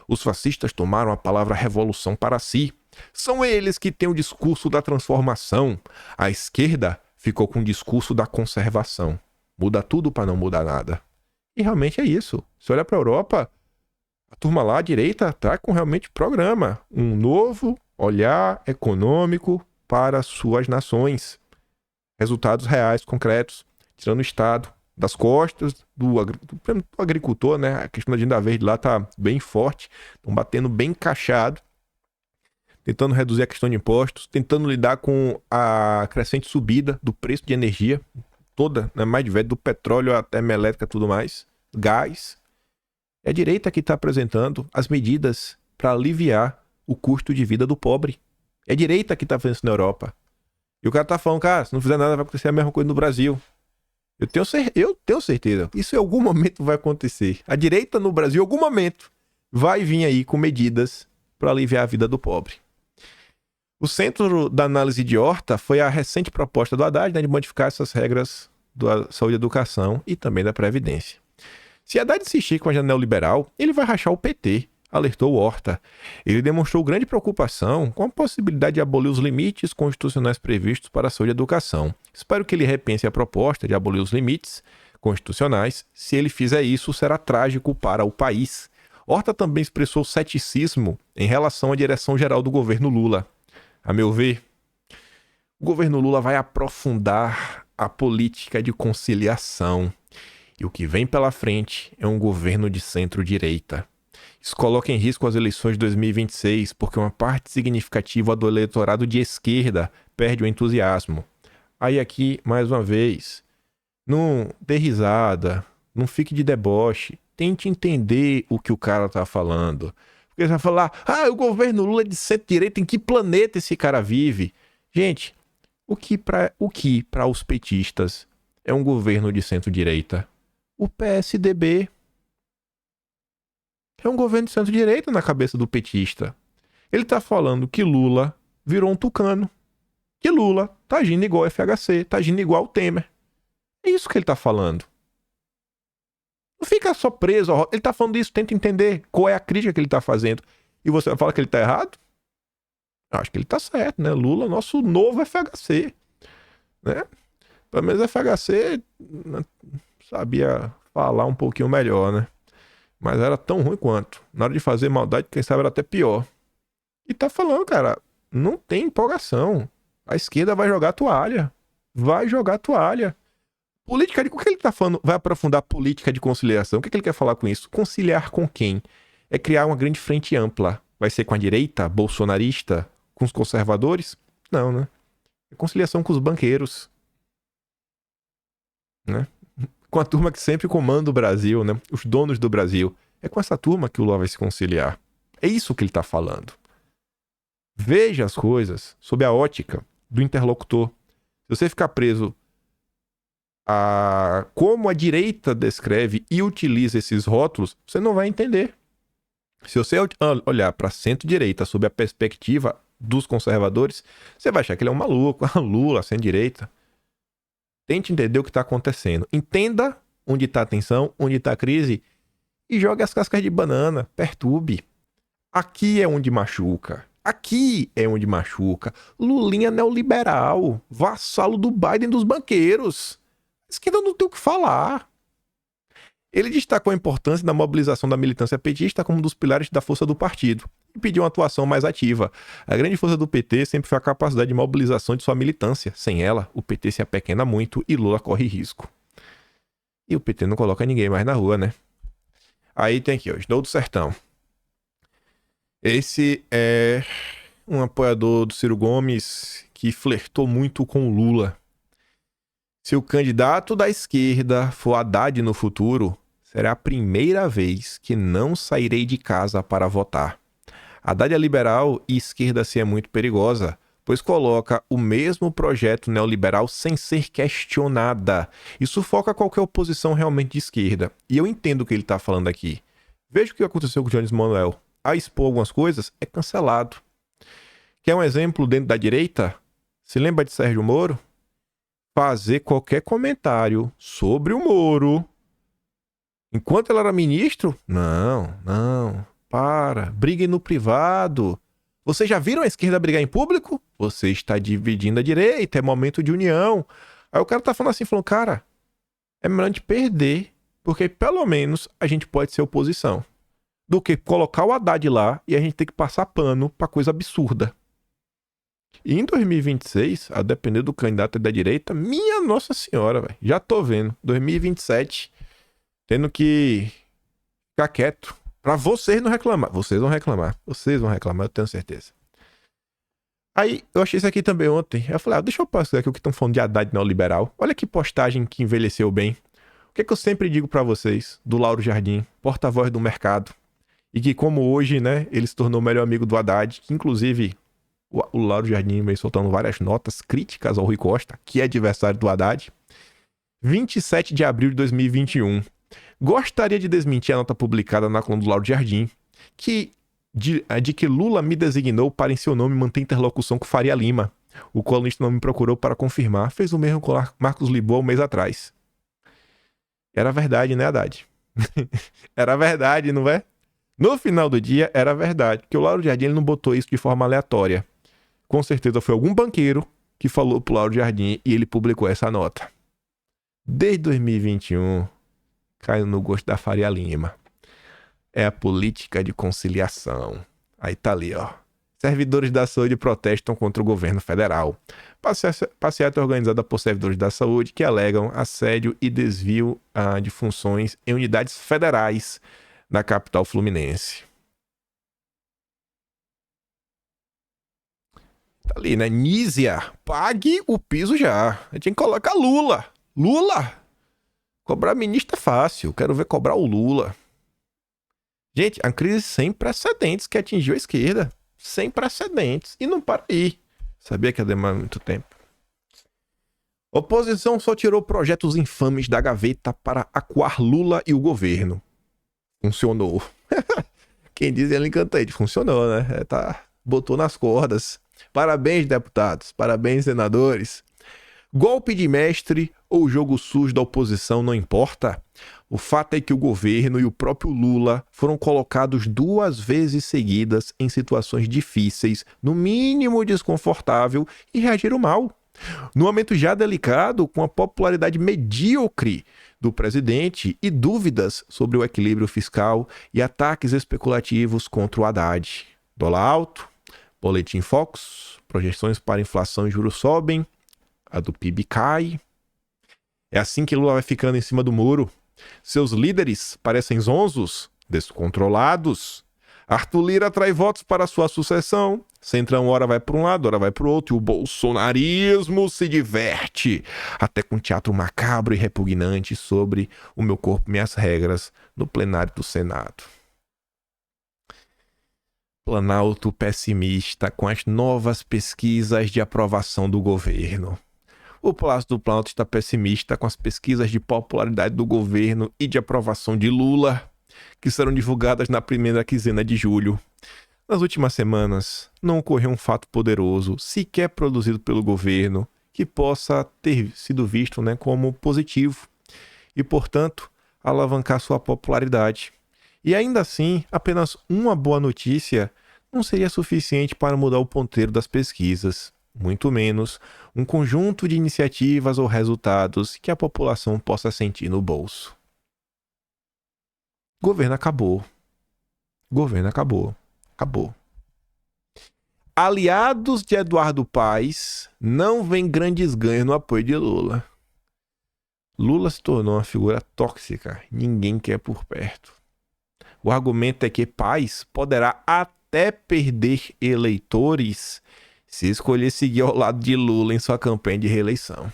os fascistas tomaram a palavra revolução para si. São eles que têm o discurso da transformação. A esquerda ficou com o discurso da conservação. Muda tudo para não mudar nada. E realmente é isso. Se olha para a Europa, a turma lá à direita está com realmente programa. Um novo olhar econômico para suas nações. Resultados reais, concretos, tirando o Estado das costas do agricultor, né? A questão da agenda verde lá tá bem forte, estão batendo bem encaixado, tentando reduzir a questão de impostos, tentando lidar com a crescente subida do preço de energia, toda, né? Mais diversa, do petróleo até elétrica e tudo mais, gás. É a direita que está apresentando as medidas para aliviar o custo de vida do pobre. É a direita que está fazendo isso na Europa. E o cara tá falando, cara, se não fizer nada vai acontecer a mesma coisa no Brasil. Eu tenho certeza. Isso em algum momento vai acontecer. A direita no Brasil, em algum momento, vai vir aí com medidas para aliviar a vida do pobre. O centro da análise de Horta foi a recente proposta do Haddad, né, de modificar essas regras da saúde e educação e também da Previdência. Se Haddad insistir com a agenda neoliberal, ele vai rachar o PT, alertou Horta. Ele demonstrou grande preocupação com a possibilidade de abolir os limites constitucionais previstos para a saúde e educação. Espero que ele repense a proposta de abolir os limites constitucionais. Se ele fizer isso, será trágico para o país. Horta também expressou ceticismo em relação à direção-geral do governo Lula. A meu ver, o governo Lula vai aprofundar a política de conciliação. E o que vem pela frente é um governo de centro-direita. Isso coloca em risco as eleições de 2026, porque uma parte significativa do eleitorado de esquerda perde o entusiasmo. Aí aqui, mais uma vez, não dê risada, não fique de deboche, tente entender o que o cara tá falando. Porque você vai falar, o governo Lula é de centro-direita, em que planeta esse cara vive? Gente, O que para os petistas é um governo de centro-direita? O PSDB é um governo de centro-direita na cabeça do petista. Ele tá falando que Lula virou um tucano. Que Lula tá agindo igual o FHC, tá agindo igual o Temer. É isso que ele tá falando. Não fica só preso. Ele tá falando isso, tenta entender qual é a crítica que ele tá fazendo. E você fala que ele tá errado? Eu acho que ele tá certo, né? Lula, nosso novo FHC. Né? Pelo menos o FHC sabia falar um pouquinho melhor, né? Mas era tão ruim quanto. Na hora de fazer maldade, quem sabe era até pior. E tá falando, cara, não tem empolgação. A esquerda vai jogar toalha. Vai jogar toalha. Política de... O que ele tá falando? Vai aprofundar política de conciliação. O que ele quer falar com isso? Conciliar com quem? É criar uma grande frente ampla. Vai ser com a direita, bolsonarista, com os conservadores? Não, né? É conciliação com os banqueiros. Né? Com a turma que sempre comanda o Brasil, né? Os donos do Brasil. É com essa turma que o Lula vai se conciliar. É isso que ele tá falando. Veja as coisas sob a ótica do interlocutor. Se você ficar preso a como a direita descreve e utiliza esses rótulos, você não vai entender. Se você olhar para centro-direita sob a perspectiva dos conservadores, você vai achar que ele é um maluco, Lula, centro-direita. Tente entender o que está acontecendo. Entenda onde está a tensão, onde está a crise e jogue as cascas de banana, perturbe. Aqui é onde machuca. Aqui é onde machuca. Lulinha neoliberal, vassalo do Biden dos banqueiros. A esquerda não tem o que falar. Ele destacou a importância da mobilização da militância petista como um dos pilares da força do partido e pediu uma atuação mais ativa. A grande força do PT sempre foi a capacidade de mobilização de sua militância. Sem ela, o PT se apequena muito e Lula corre risco. E o PT não coloca ninguém mais na rua, né? Aí tem aqui, ó, Estou do Sertão. Esse é um apoiador do Ciro Gomes que flertou muito com o Lula. Se o candidato da esquerda for Haddad no futuro, será a primeira vez que não sairei de casa para votar. Haddad é liberal e esquerda se é muito perigosa, pois coloca o mesmo projeto neoliberal sem ser questionada e sufoca qualquer oposição realmente de esquerda. E eu entendo o que ele está falando aqui. Veja o que aconteceu com o Jones Manuel. A expor algumas coisas, é cancelado. Quer um exemplo dentro da direita? Se lembra de Sérgio Moro? Fazer qualquer comentário sobre o Moro enquanto ele era ministro? Não, briguem no privado. Vocês já viram a esquerda brigar em público? Você está dividindo a direita, é momento de união. Aí o cara tá falando assim, falando, cara, é melhor a gente perder, porque pelo menos a gente pode ser oposição, do que colocar o Haddad lá e a gente ter que passar pano pra coisa absurda. E em 2026, a depender do candidato da direita, minha Nossa Senhora, velho, já tô vendo, 2027, tendo que ficar quieto pra vocês não reclamar. Vocês vão reclamar, eu tenho certeza. Aí, eu achei isso aqui também ontem. Eu falei, deixa eu passar aqui o que estão falando de Haddad neoliberal. Olha que postagem que envelheceu bem. O que é que eu sempre digo pra vocês do Lauro Jardim, porta-voz do mercado, e que como hoje, né, ele se tornou o melhor amigo do Haddad, que inclusive o Lauro Jardim vem soltando várias notas críticas ao Rui Costa, que é adversário do Haddad. 27 de abril de 2021. Gostaria de desmentir a nota publicada na coluna do Lauro Jardim, de que Lula me designou para em seu nome manter interlocução com Faria Lima. O colunista não me procurou para confirmar, fez o mesmo com Marcos Lisboa um mês atrás. Era verdade, né, Haddad? Era verdade, não é? No final do dia, era verdade, porque o Lauro Jardim ele não botou isso de forma aleatória. Com certeza foi algum banqueiro que falou pro Lauro Jardim e ele publicou essa nota. Desde 2021, caiu no gosto da Faria Lima. É a política de conciliação. Aí tá ali, ó. Servidores da saúde protestam contra o governo federal. Passeata organizada por servidores da saúde que alegam assédio e desvio de funções em unidades federais da capital fluminense. Tá ali, né? Nízia, pague o piso já. A gente tem que colocar Lula. Lula! Cobrar ministro é fácil. Quero ver cobrar o Lula. Gente, a crise sem precedentes que atingiu a esquerda. Sem precedentes. E não para aí. Sabia que ia demorar muito tempo. Oposição só tirou projetos infames da gaveta para acuar Lula e o governo. Funcionou. Quem diz ele encantante, funcionou, né? Botou nas cordas. Parabéns, deputados. Parabéns, senadores. Golpe de mestre ou jogo sujo da oposição não importa. O fato é que o governo e o próprio Lula foram colocados 2 vezes seguidas em situações difíceis, no mínimo desconfortável, e reagiram mal. No momento já delicado, com a popularidade medíocre do presidente e dúvidas sobre o equilíbrio fiscal e ataques especulativos contra o Haddad. Dólar alto, boletim Focus, projeções para inflação e juros sobem, a do PIB cai. É assim que Lula vai ficando em cima do muro. Seus líderes parecem zonzos, descontrolados. Arthur Lira atrai votos para sua sucessão. Centrão ora vai para um lado, ora vai para o outro. E o bolsonarismo se diverte. Até com teatro macabro e repugnante sobre o meu corpo, minhas regras, no plenário do Senado. Planalto pessimista com as novas pesquisas de aprovação do governo. O Palácio do Planalto está pessimista com as pesquisas de popularidade do governo e de aprovação de Lula, que serão divulgadas na primeira quinzena de julho. Nas últimas semanas, não ocorreu um fato poderoso, sequer produzido pelo governo, que possa ter sido visto, como positivo e, portanto, alavancar sua popularidade. E ainda assim, apenas uma boa notícia não seria suficiente para mudar o ponteiro das pesquisas. Muito menos um conjunto de iniciativas ou resultados que a população possa sentir no bolso. Governo acabou. Governo acabou. Acabou. Aliados de Eduardo Paes não veem grandes ganhos no apoio de Lula. Lula se tornou uma figura tóxica. Ninguém quer por perto. O argumento é que Paes poderá até perder eleitores se escolher seguir ao lado de Lula em sua campanha de reeleição.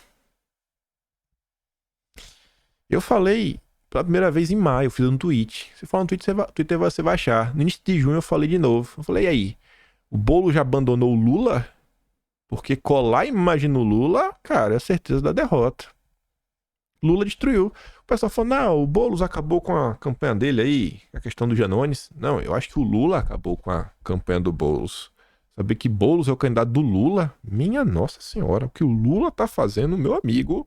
Eu falei pela primeira vez em maio, eu fiz um tweet. Se for no Twitter você vai achar. No início de junho eu falei de novo. Eu falei, e aí? O Boulos já abandonou o Lula? Porque colar a imagem no Lula, cara, é certeza da derrota. Lula destruiu. O pessoal falou, não, o Boulos acabou com a campanha dele aí, a questão do Janones. Não, eu acho que o Lula acabou com a campanha do Boulos. Saber que Boulos é o candidato do Lula? Minha Nossa Senhora, o que o Lula tá fazendo, meu amigo,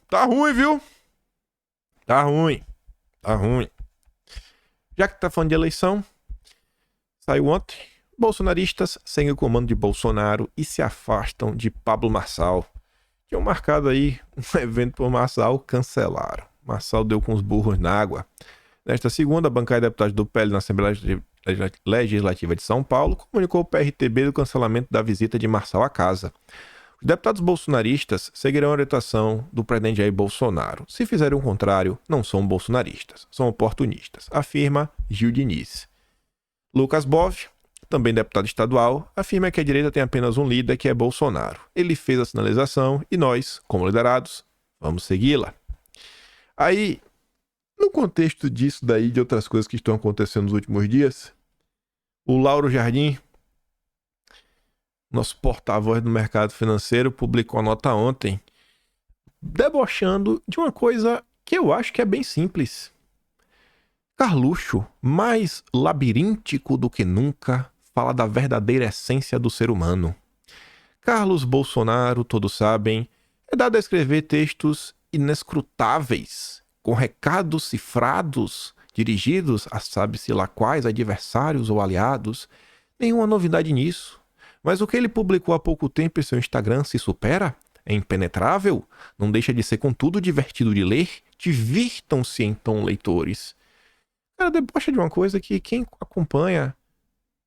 tá ruim, viu? Tá ruim. Já que tá falando de eleição, saiu ontem, bolsonaristas seguem o comando de Bolsonaro e se afastam de Pablo Marçal. Tinham marcado aí um evento por Marçal, cancelaram. Marçal deu com os burros na água. Nesta segunda, a bancada de deputados do PL na Assembleia Legislativa de São Paulo comunicou ao PRTB do cancelamento da visita de Marçal à casa. Os deputados bolsonaristas seguirão a orientação do presidente Jair Bolsonaro. Se fizerem o contrário, não são bolsonaristas, são oportunistas, afirma Gil Diniz. Lucas Boff, também deputado estadual, afirma que a direita tem apenas um líder, que é Bolsonaro. Ele fez a sinalização e nós, como liderados, vamos segui-la. Aí, no contexto disso daí, de outras coisas que estão acontecendo nos últimos dias, o Lauro Jardim, nosso porta-voz do mercado financeiro, publicou a nota ontem, debochando de uma coisa que eu acho que é bem simples. Carluxo, mais labiríntico do que nunca, fala da verdadeira essência do ser humano. Carlos Bolsonaro, todos sabem, é dado a escrever textos inescrutáveis, com recados cifrados, dirigidos a sabe-se lá quais adversários ou aliados. Nenhuma novidade nisso. Mas o que ele publicou há pouco tempo em seu Instagram se supera? É impenetrável? Não deixa de ser, contudo, divertido de ler? Divirtam-se então, leitores. Cara, debocha de uma coisa que quem acompanha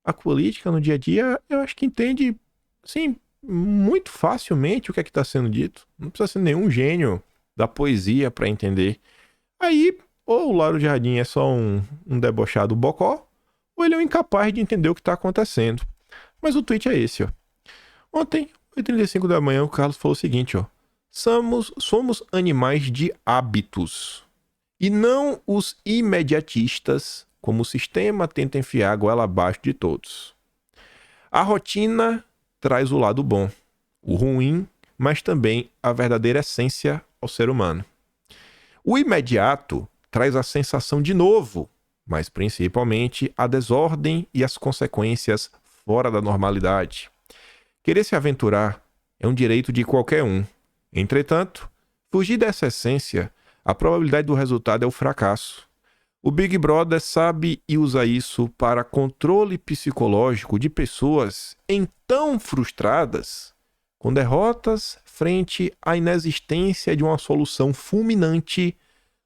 a política no dia a dia, eu acho que entende, assim, muito facilmente o que é que está sendo dito. Não precisa ser nenhum gênio da poesia para entender. Aí, ou o Lauro Jardim é só um debochado bocó, ou ele é um incapaz de entender o que está acontecendo. Mas o tweet é esse, ó. Ontem, 8h35 da manhã, o Carlos falou o seguinte, ó. Somos animais de hábitos e não os imediatistas, como o sistema tenta enfiar a goela abaixo de todos. A rotina traz o lado bom. o ruim, mas também a verdadeira essência ao ser humano. O imediato traz a sensação de novo, mas principalmente a desordem e as consequências fora da normalidade. Querer se aventurar é um direito de qualquer um. Entretanto, fugir dessa essência, a probabilidade do resultado é o fracasso. O Big Brother sabe e usa isso para controle psicológico de pessoas então frustradas com derrotas frente à inexistência de uma solução fulminante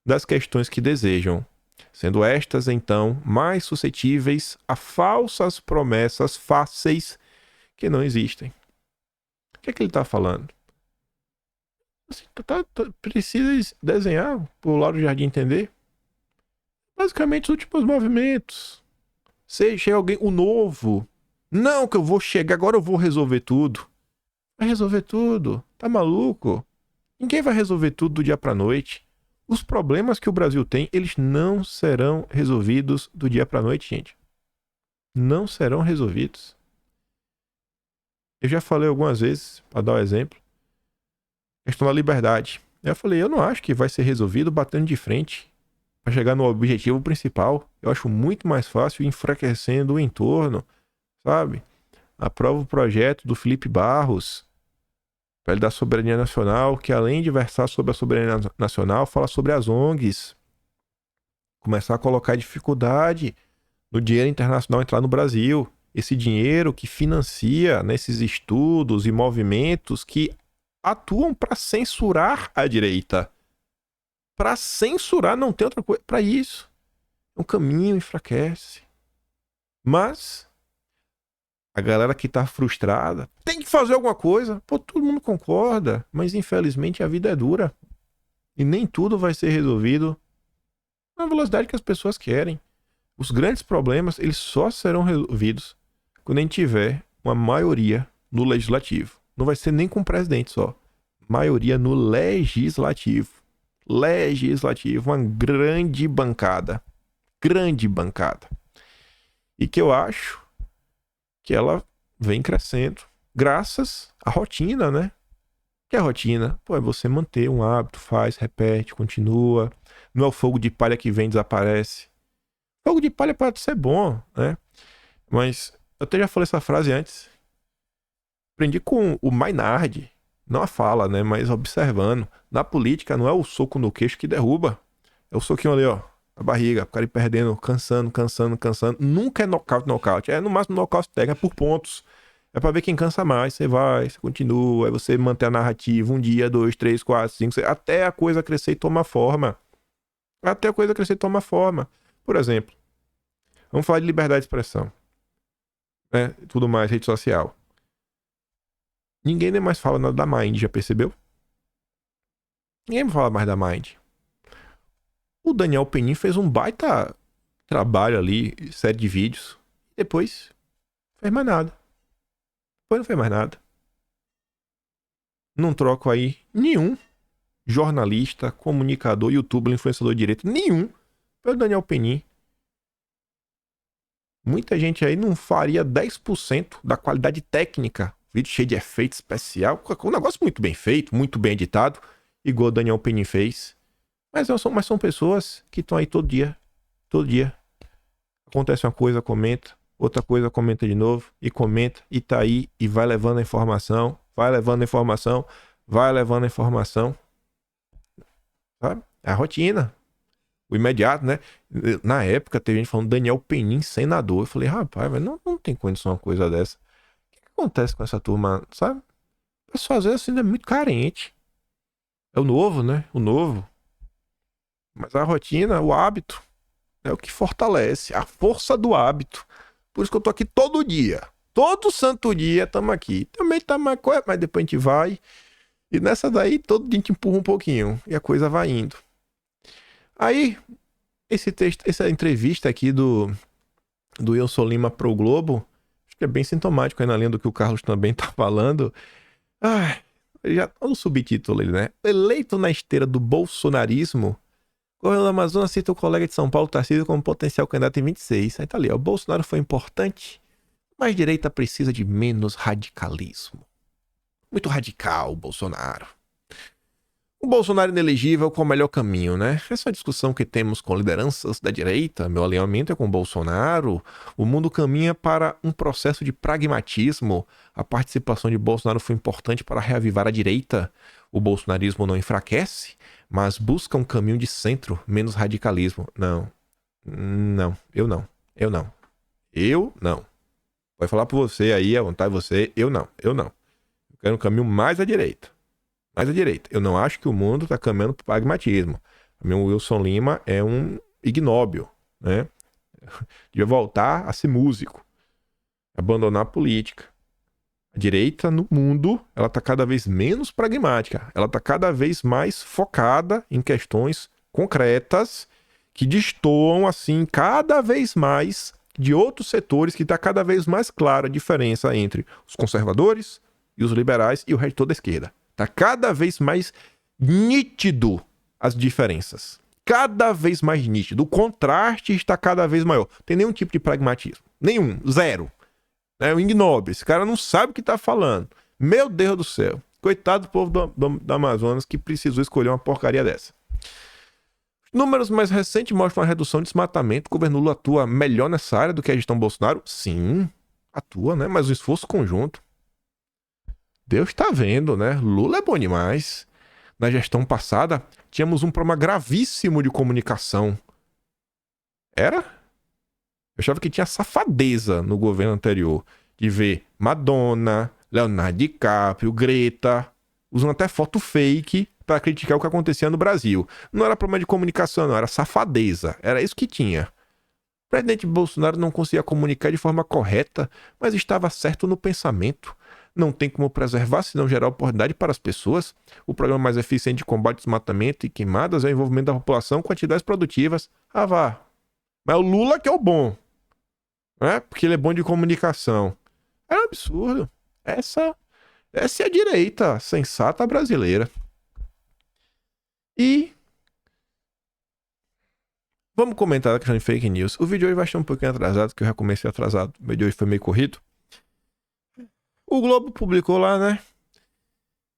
das questões que desejam, sendo estas, então, mais suscetíveis a falsas promessas fáceis que não existem. O que é que ele está falando? Assim, precisa desenhar para o Lauro Jardim entender? Basicamente, os últimos movimentos. Se chega alguém, o novo. Não, que eu vou chegar, agora eu vou resolver tudo. Vai resolver tudo? Tá maluco? Ninguém vai resolver tudo do dia pra noite. Os problemas que o Brasil tem, eles não serão resolvidos do dia pra noite, gente. Não serão resolvidos. Eu já falei algumas vezes, para dar um exemplo, questão da liberdade. Eu falei, eu não acho que vai ser resolvido batendo de frente para chegar no objetivo principal. Eu acho muito mais fácil enfraquecendo o entorno, sabe? Aprova o projeto do Felipe Barros, para ele dar soberania nacional, que além de versar sobre a soberania nacional, fala sobre as ONGs. Começar a colocar dificuldade no dinheiro internacional entrar no Brasil. Esse dinheiro que financia nesses estudos e movimentos que atuam para censurar a direita. Para censurar, não tem outra coisa. Para isso. O caminho enfraquece. Mas a galera que tá frustrada tem que fazer alguma coisa. Pô, todo mundo concorda. Mas infelizmente a vida é dura. E nem tudo vai ser resolvido na velocidade que as pessoas querem. Os grandes problemas, eles só serão resolvidos quando a gente tiver uma maioria no legislativo. Não vai ser nem com o presidente só. Maioria no legislativo. Legislativo, uma grande bancada. Grande bancada. E que eu acho que ela vem crescendo graças à rotina, né? Que é a rotina? Pô, é você manter um hábito, faz, repete, continua. Não é o fogo de palha que vem e desaparece. Fogo de palha pode ser bom, né? Mas eu até já falei essa frase antes. Aprendi com o Maynard. Não a fala, né? Mas observando. Na política não é o soco no queixo que derruba. É o soquinho ali, ó. Na barriga. O cara ir perdendo, cansando. Nunca é nocaute. É no máximo nocaute técnico, é por pontos. É pra ver quem cansa mais. Você vai, você continua. Aí você mantém a narrativa. 1 dia, 2, 3, 4, 5, 6. Até a coisa crescer e tomar forma. Até a coisa crescer e tomar forma. Por exemplo, vamos falar de liberdade de expressão. Né? Tudo mais, rede social. Ninguém nem mais fala nada da Mind, já percebeu? Ninguém fala mais da Mind. O Daniel Penin fez um baita trabalho ali, série de vídeos. Depois, não fez mais nada. Depois não fez mais nada. Não troco aí nenhum jornalista, comunicador, youtuber, influenciador de direito, nenhum, pelo Daniel Penin. Muita gente aí não faria 10% da qualidade técnica. Vídeo cheio de efeito especial. Um negócio muito bem feito, muito bem editado. Igual o Daniel Penin fez. Mas são pessoas que estão aí todo dia. Todo dia. Acontece uma coisa, comenta. Outra coisa, comenta de novo. E comenta. E tá aí. E vai levando a informação. Vai levando a informação. Vai levando a informação. Sabe? É a rotina. O imediato, né? Na época, teve gente falando Daniel Penin, senador. Eu falei, rapaz, mas não tem condição uma coisa dessa. O que acontece com essa turma, sabe? O pessoal às vezes ainda é muito carente. É o novo, né? O novo. Mas a rotina, o hábito, é o que fortalece. A força do hábito. Por isso que eu tô aqui todo dia. Todo santo dia estamos aqui. Também tá mais coisa, mas depois a gente vai. E nessa daí, todo dia a gente empurra um pouquinho. E a coisa vai indo. Aí, essa entrevista aqui do Wilson Lima pro Globo, acho que é bem sintomático aí na linha do que o Carlos também tá falando. Já tá no subtítulo ali, né? Eleito na esteira do bolsonarismo, Governador do Amazonas cita o colega de São Paulo, Tarcísio, como potencial candidato em 26. Aí tá ali, ó. O Bolsonaro foi importante, mas a direita precisa de menos radicalismo. Muito radical, o Bolsonaro. O Bolsonaro inelegível com o melhor caminho, né? Essa é a discussão que temos com lideranças da direita. Meu alinhamento é com o Bolsonaro. O mundo caminha para um processo de pragmatismo. A participação de Bolsonaro foi importante para reavivar a direita. O bolsonarismo não enfraquece, mas busca um caminho de centro, menos radicalismo. Não. Eu não. Vai falar por você aí, à vontade você. Eu não. Eu quero um caminho mais à direita. Eu não acho que o mundo está caminhando para o pragmatismo. O meu Wilson Lima é um ignóbil, né? Devia voltar a ser músico. Abandonar a política. A direita no mundo, ela está cada vez menos pragmática. Ela está cada vez mais focada em questões concretas que destoam, assim, cada vez mais de outros setores, que está cada vez mais clara a diferença entre os conservadores e os liberais e o resto de toda a esquerda. Está cada vez mais nítido as diferenças. Cada vez mais nítido. O contraste está cada vez maior. Não tem nenhum tipo de pragmatismo. Nenhum. Zero. É um ignóbil. Esse cara não sabe o que está falando. Meu Deus do céu. Coitado do povo do Amazonas que precisou escolher uma porcaria dessa. Números mais recentes mostram a redução de desmatamento. O governo Lula atua melhor nessa área do que a gestão Bolsonaro? Sim, atua, né? Mas o esforço conjunto. Deus está vendo, né? Lula é bom demais. Na gestão passada, tínhamos um problema gravíssimo de comunicação. Era? Eu achava que tinha safadeza no governo anterior. De ver Madonna, Leonardo DiCaprio, Greta, usando até foto fake para criticar o que acontecia no Brasil. Não era problema de comunicação, não. Era safadeza. Era isso que tinha. O presidente Bolsonaro não conseguia comunicar de forma correta, mas estava certo no pensamento. Não tem como preservar se não gerar oportunidade para as pessoas. O programa mais eficiente de combate ao desmatamento e queimadas é o envolvimento da população com atividades produtivas. Ah, vá. Mas o Lula que é o bom. Né? Porque ele é bom de comunicação. É um absurdo. Essa é a direita sensata brasileira. E vamos comentar a questão de fake news. O vídeo hoje vai estar um pouquinho atrasado, porque eu já comecei atrasado. O vídeo hoje foi meio corrido. O Globo publicou lá, né?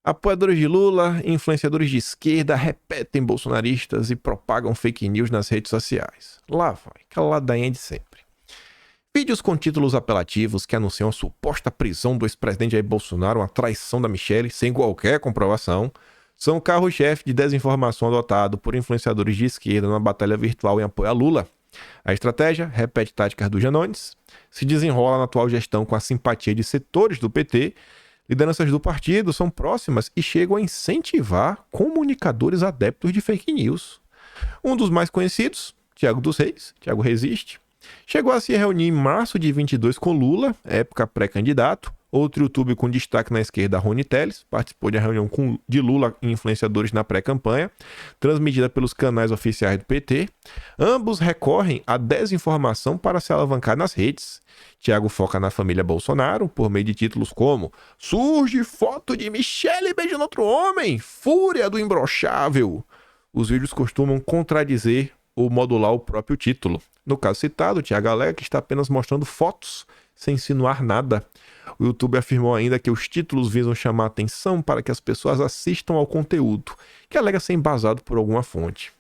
Apoiadores de Lula, influenciadores de esquerda repetem bolsonaristas e propagam fake news nas redes sociais. Lá vai, aquela ladainha de sempre. Vídeos com títulos apelativos que anunciam a suposta prisão do ex-presidente Jair Bolsonaro, uma traição da Michelle, sem qualquer comprovação, são o carro-chefe de desinformação adotado por influenciadores de esquerda numa batalha virtual em apoio a Lula. A estratégia repete táticas do Janones, se desenrola na atual gestão com a simpatia de setores do PT. Lideranças do partido são próximas e chegam a incentivar comunicadores adeptos de fake news. Um dos mais conhecidos, Thiago dos Reis, Thiago Resiste, chegou a se reunir em março de 22 com Lula, época pré-candidato. Outro youtuber com destaque na esquerda, Rony Telles, participou de uma reunião de Lula e influenciadores na pré-campanha, transmitida pelos canais oficiais do PT. Ambos recorrem à desinformação para se alavancar nas redes. Thiago foca na família Bolsonaro, por meio de títulos como "Surge foto de Michelle beijando outro homem, fúria do imbrochável". Os vídeos costumam contradizer ou modular o próprio título. No caso citado, Thiago alega que está apenas mostrando fotos, sem insinuar nada. O YouTube afirmou ainda que os títulos visam chamar a atenção para que as pessoas assistam ao conteúdo, que alega ser embasado por alguma fonte.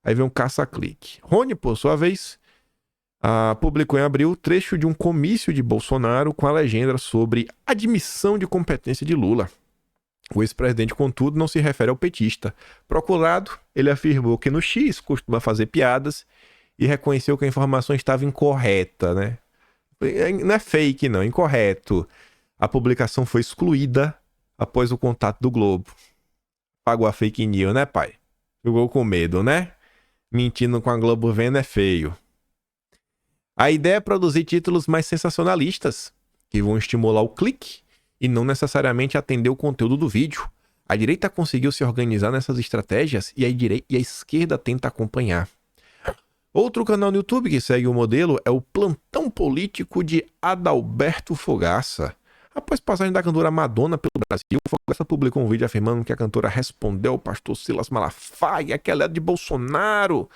Aí vem um caça-clique. Rony, por sua vez, publicou em abril trecho de um comício de Bolsonaro com a legenda sobre admissão de competência de Lula. O ex-presidente, contudo, não se refere ao petista. Procurado, ele afirmou que no X costuma fazer piadas e reconheceu que a informação estava incorreta, né? Não é fake, não, é incorreto. A publicação foi excluída após o contato do Globo. Pagou a fake news, né, pai? Ficou com medo, né? Mentindo com a Globo vendo é feio. A ideia é produzir títulos mais sensacionalistas, que vão estimular o clique e não necessariamente atender o conteúdo do vídeo. A direita conseguiu se organizar nessas estratégias e a esquerda tenta acompanhar. Outro canal no YouTube que segue o modelo é o Plantão Político de Adalberto Fogaça. Após passagem da cantora Madonna pelo Brasil, Fogaça publicou um vídeo afirmando que a cantora respondeu ao pastor Silas Malafaia que ela é de Bolsonaro.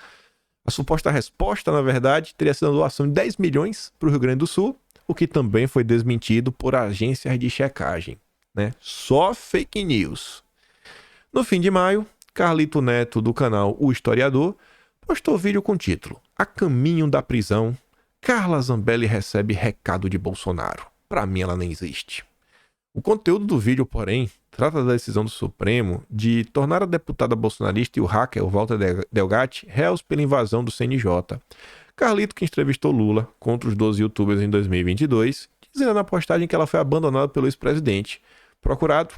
A suposta resposta, na verdade, teria sido a doação de 10 milhões para o Rio Grande do Sul, o que também foi desmentido por agências de checagem. né? Só fake news. No fim de maio, Carlito Neto, do canal O Historiador, postou vídeo com o título: A caminho da prisão, Carla Zambelli recebe recado de Bolsonaro. Pra mim, ela nem existe. O conteúdo do vídeo, porém, trata da decisão do Supremo de tornar a deputada bolsonarista e o hacker, o Walter Delgatti, réus pela invasão do CNJ. Carlito, que entrevistou Lula contra os 12 youtubers em 2022, dizendo na postagem que ela foi abandonada pelo ex-presidente. Procurado,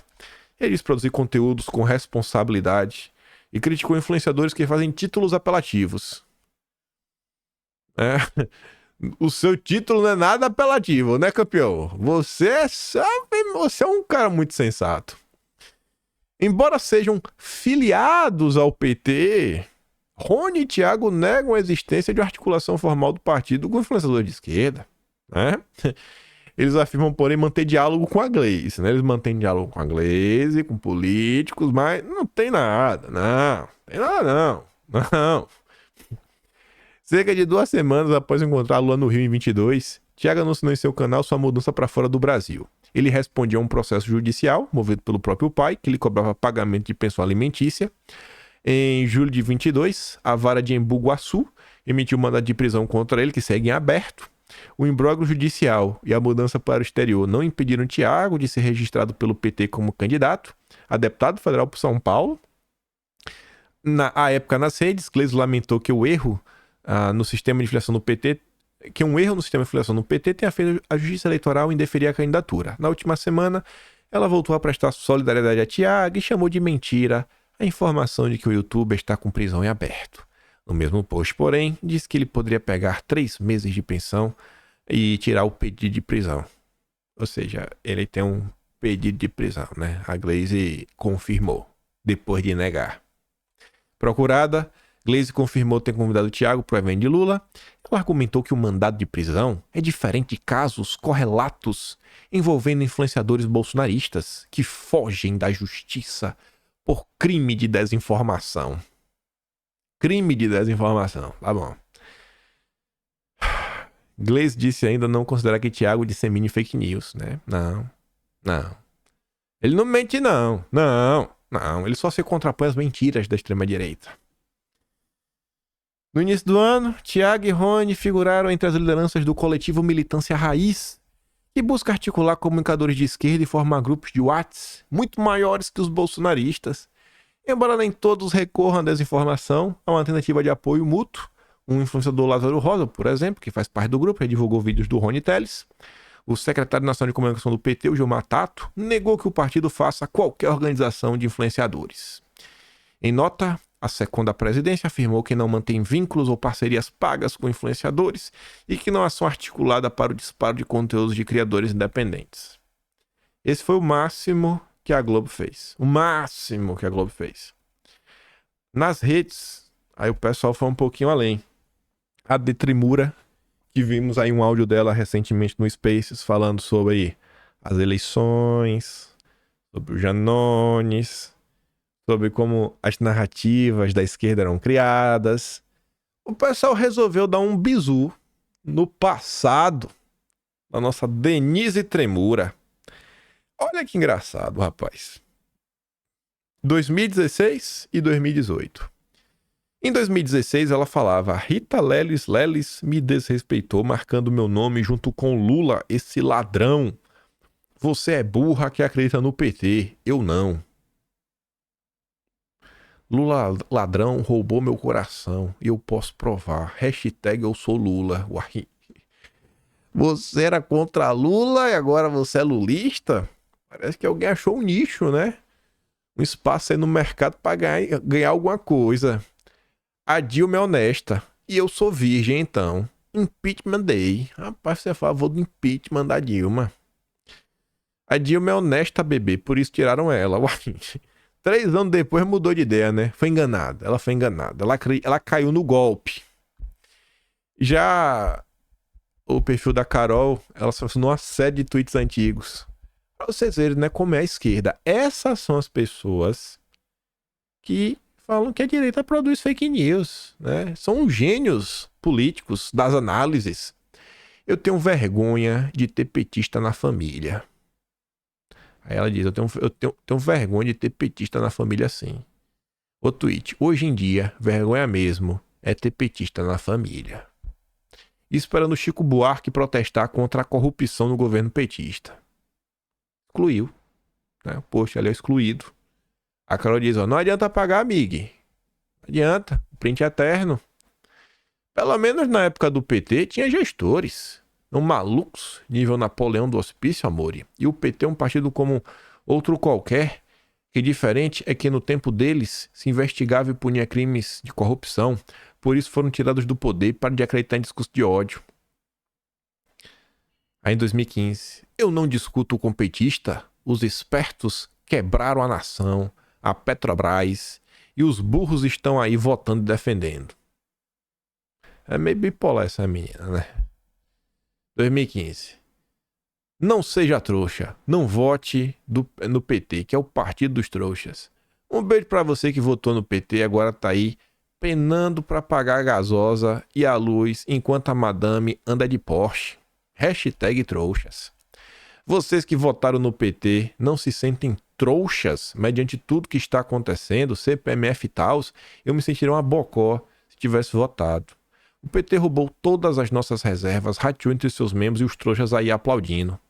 ele disse produzir conteúdos com responsabilidade e criticou influenciadores que fazem títulos apelativos. O seu título não é nada apelativo, né, campeão? Você é um cara muito sensato. Embora sejam filiados ao PT, Rony e Thiago negam a existência de articulação formal do partido com influenciadores de esquerda, né? Eles afirmam, porém, manter diálogo com a Gleice, né? Eles mantêm diálogo com a Gleice, com políticos, mas não tem nada, não. Cerca de 2 semanas após encontrar Lula no Rio em 22, Thiago anunciou em seu canal sua mudança para fora do Brasil. Ele respondia a um processo judicial, movido pelo próprio pai, que lhe cobrava pagamento de pensão alimentícia. Em julho de 22, a vara de Embu Guaçu emitiu mandado de prisão contra ele, que segue em aberto. O imbróglio judicial e a mudança para o exterior não impediram Thiago de ser registrado pelo PT como candidato a deputado federal por São Paulo. Na época, nas redes, Gleice lamentou que o erro no sistema de filiação no PT, tenha feito a Justiça Eleitoral indeferir a candidatura. Na última semana, ela voltou a prestar solidariedade a Thiago e chamou de mentira a informação de que o youtuber está com prisão em aberto. No mesmo post, porém, disse que ele poderia pegar 3 meses de pensão e tirar o pedido de prisão. Ou seja, ele tem um pedido de prisão, né? A Gleice confirmou, depois de negar. Procurada, Gleice confirmou ter convidado o Thiago para o evento de Lula. Ela argumentou que o mandado de prisão é diferente de casos correlatos envolvendo influenciadores bolsonaristas que fogem da justiça por crime de desinformação. Crime de desinformação, tá bom. Gleice disse ainda não considerar que Thiago dissemine fake news, né? Não. Ele não mente, não. Ele só se contrapõe às mentiras da extrema-direita. No início do ano, Thiago e Rony figuraram entre as lideranças do coletivo Militância Raiz, que busca articular comunicadores de esquerda e formar grupos de WhatsApp muito maiores que os bolsonaristas. Embora nem todos recorram à desinformação, há uma tentativa de apoio mútuo. Um influenciador, Lázaro Rosa, por exemplo, que faz parte do grupo, já divulgou vídeos do Rony Telles. O secretário nacional de comunicação do PT, o Gilmar Tato, negou que o partido faça qualquer organização de influenciadores. Em nota, a SECOM da presidência afirmou que não mantém vínculos ou parcerias pagas com influenciadores e que não há ação articulada para o disparo de conteúdos de criadores independentes. Esse foi o máximo que a Globo fez. Nas redes, aí o pessoal foi um pouquinho além. A Detrimura, que vimos aí um áudio dela recentemente no Spaces falando sobre as eleições, sobre o Janones, sobre como as narrativas da esquerda eram criadas. O pessoal resolveu dar um bizu no passado da nossa Denise Tremura. Olha que engraçado, rapaz. 2016 e 2018. Em 2016, ela falava: Rita Lelis me desrespeitou marcando meu nome junto com Lula, esse ladrão. Você é burra que acredita no PT, eu não. Lula ladrão roubou meu coração e eu posso provar. Hashtag eu sou Lula. Uai. Você era contra Lula e agora você é lulista? Parece que alguém achou um nicho, né? Um espaço aí no mercado para ganhar alguma coisa. A Dilma é honesta. E eu sou virgem, então. Impeachment day. Rapaz, você é a favor do impeachment da Dilma. A Dilma é honesta, bebê. Por isso tiraram ela. Uai. 3 anos depois mudou de ideia, né? Foi enganada. Ela foi enganada. Ela caiu no golpe. Já o perfil da Carol, ela só assinou uma série de tweets antigos. Pra vocês verem, né, como é a esquerda. Essas são as pessoas que falam que a direita produz fake news, né? São gênios políticos das análises. Eu tenho vergonha de ter petista na família. Aí ela diz, eu tenho vergonha de ter petista na família assim. O tweet, hoje em dia, vergonha mesmo é ter petista na família. Esperando Chico Buarque protestar contra a corrupção no governo petista. Excluiu. Né? O post ali é excluído. A Carol diz, ó, não adianta pagar, amigo. Não adianta. O print é eterno. Pelo menos na época do PT tinha gestores. Não malucos, nível Napoleão do Hospício, amore. E o PT é um partido como outro qualquer. Que diferente é que no tempo deles se investigava e punia crimes de corrupção. Por isso foram tirados do poder para de acreditar em discurso de ódio. Aí em 2015, eu não discuto com petista. Os espertos quebraram a nação, a Petrobras, e os burros estão aí votando e defendendo. É meio bipolar essa menina, né? 2015. Não seja trouxa. Não vote no PT, que é o partido dos trouxas. Um beijo pra você que votou no PT e agora tá aí penando pra pagar a gasosa e a luz enquanto a madame anda de Porsche. Hashtag trouxas. Vocês que votaram no PT não se sentem trouxas mediante tudo que está acontecendo, CPMF e tal? Eu me sentiria uma bocó se tivesse votado. O PT roubou todas as nossas reservas, rateou entre seus membros e os trouxas aí aplaudindo.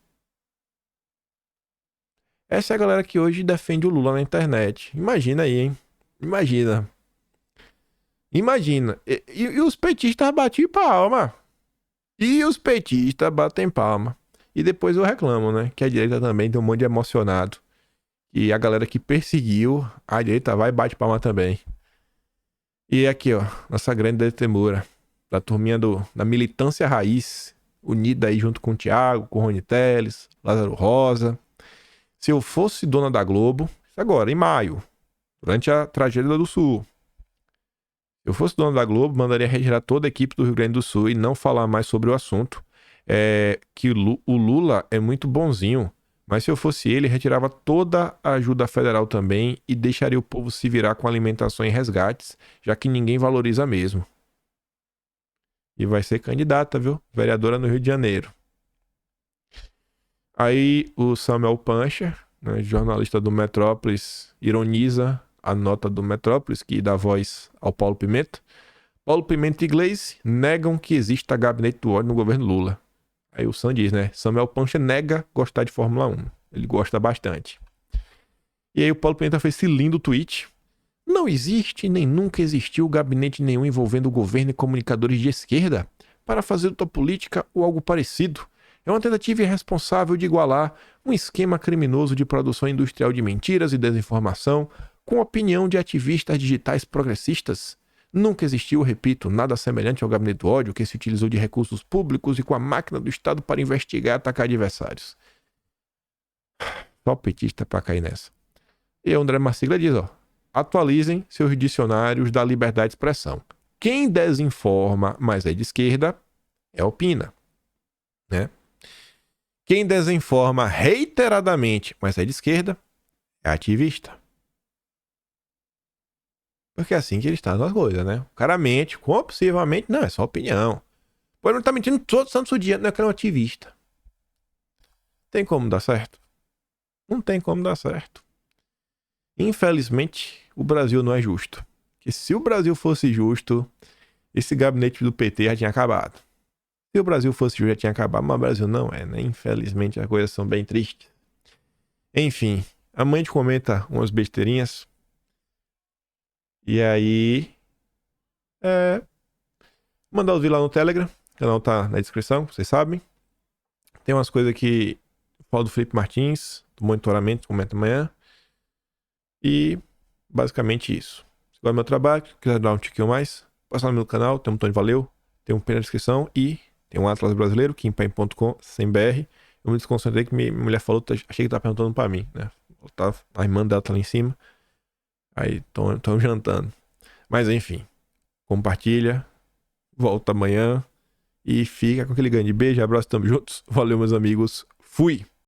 Essa é a galera que hoje defende o Lula na internet. Imagina aí, hein? Imagina. E os petistas batem palma. E os petistas batem palma. E depois eu reclamo, né? Que a direita também tem um monte de emocionado. E a galera que perseguiu, a direita vai e bate palma também. E aqui, ó, nossa grande Destemura. Da turminha da militância raiz, unida aí junto com o Thiago, com o Rony Telles, Lázaro Rosa. Se eu fosse dona da Globo, isso agora, em maio, durante a tragédia do Sul, se eu fosse dona da Globo, mandaria retirar toda a equipe do Rio Grande do Sul e não falar mais sobre o assunto. Que o Lula é muito bonzinho, mas se eu fosse ele, retirava toda a ajuda federal também e deixaria o povo se virar com alimentação e resgates, já que ninguém valoriza mesmo. E vai ser candidata, viu? Vereadora no Rio de Janeiro. Aí o Samuel Pancher, né, jornalista do Metrópolis, ironiza a nota do Metrópolis, que dá voz ao Paulo Pimenta. Paulo Pimenta e Gleisi negam que exista gabinete do ódio no governo Lula. Aí o Sam diz, né? Samuel Pancher nega gostar de Fórmula 1. Ele gosta bastante. E aí o Paulo Pimenta fez esse lindo tweet. Não existe nem nunca existiu gabinete nenhum envolvendo o governo e comunicadores de esquerda para fazer luta política ou algo parecido. É uma tentativa irresponsável de igualar um esquema criminoso de produção industrial de mentiras e desinformação com a opinião de ativistas digitais progressistas. Nunca existiu, repito, nada semelhante ao gabinete do ódio que se utilizou de recursos públicos e com a máquina do Estado para investigar e atacar adversários. Só petista para cair nessa. E o André Marciglia diz, ó, atualizem seus dicionários da liberdade de expressão. Quem desinforma, mas é de esquerda, é opina, né? Quem desinforma reiteradamente, mas é de esquerda, é ativista. Porque é assim que ele está nas coisas, né? O cara mente, compulsivamente, não, é só opinião. Pô, ele não tá mentindo todo santo dia, não é que ele é um ativista. Tem como dar certo? Não tem como dar certo. Infelizmente, o Brasil não é justo. Porque se o Brasil fosse justo, esse gabinete do PT já tinha acabado. Se o Brasil fosse justo, já tinha acabado, mas o Brasil não é, né? Infelizmente, as coisas são bem tristes. Enfim, a mãe comenta umas besteirinhas. E aí... mandar ouvir lá no Telegram. O canal tá na descrição, vocês sabem. Tem umas coisas que... Falo do Felipe Martins, do monitoramento, comenta amanhã. E basicamente isso. Se gosta do meu trabalho, quiser dar um tiquinho mais, passa lá no meu canal, tem um botão de valeu, tem um pin na descrição e tem um Atlas brasileiro, kimpaim.com, sem BR. Eu me desconcentrei que minha mulher falou, achei que tava perguntando pra mim, né? A irmã dela tá lá em cima. Aí estão jantando. Mas enfim, compartilha, volta amanhã e fica com aquele grande beijo, abraço, tamo juntos. Valeu, meus amigos. Fui!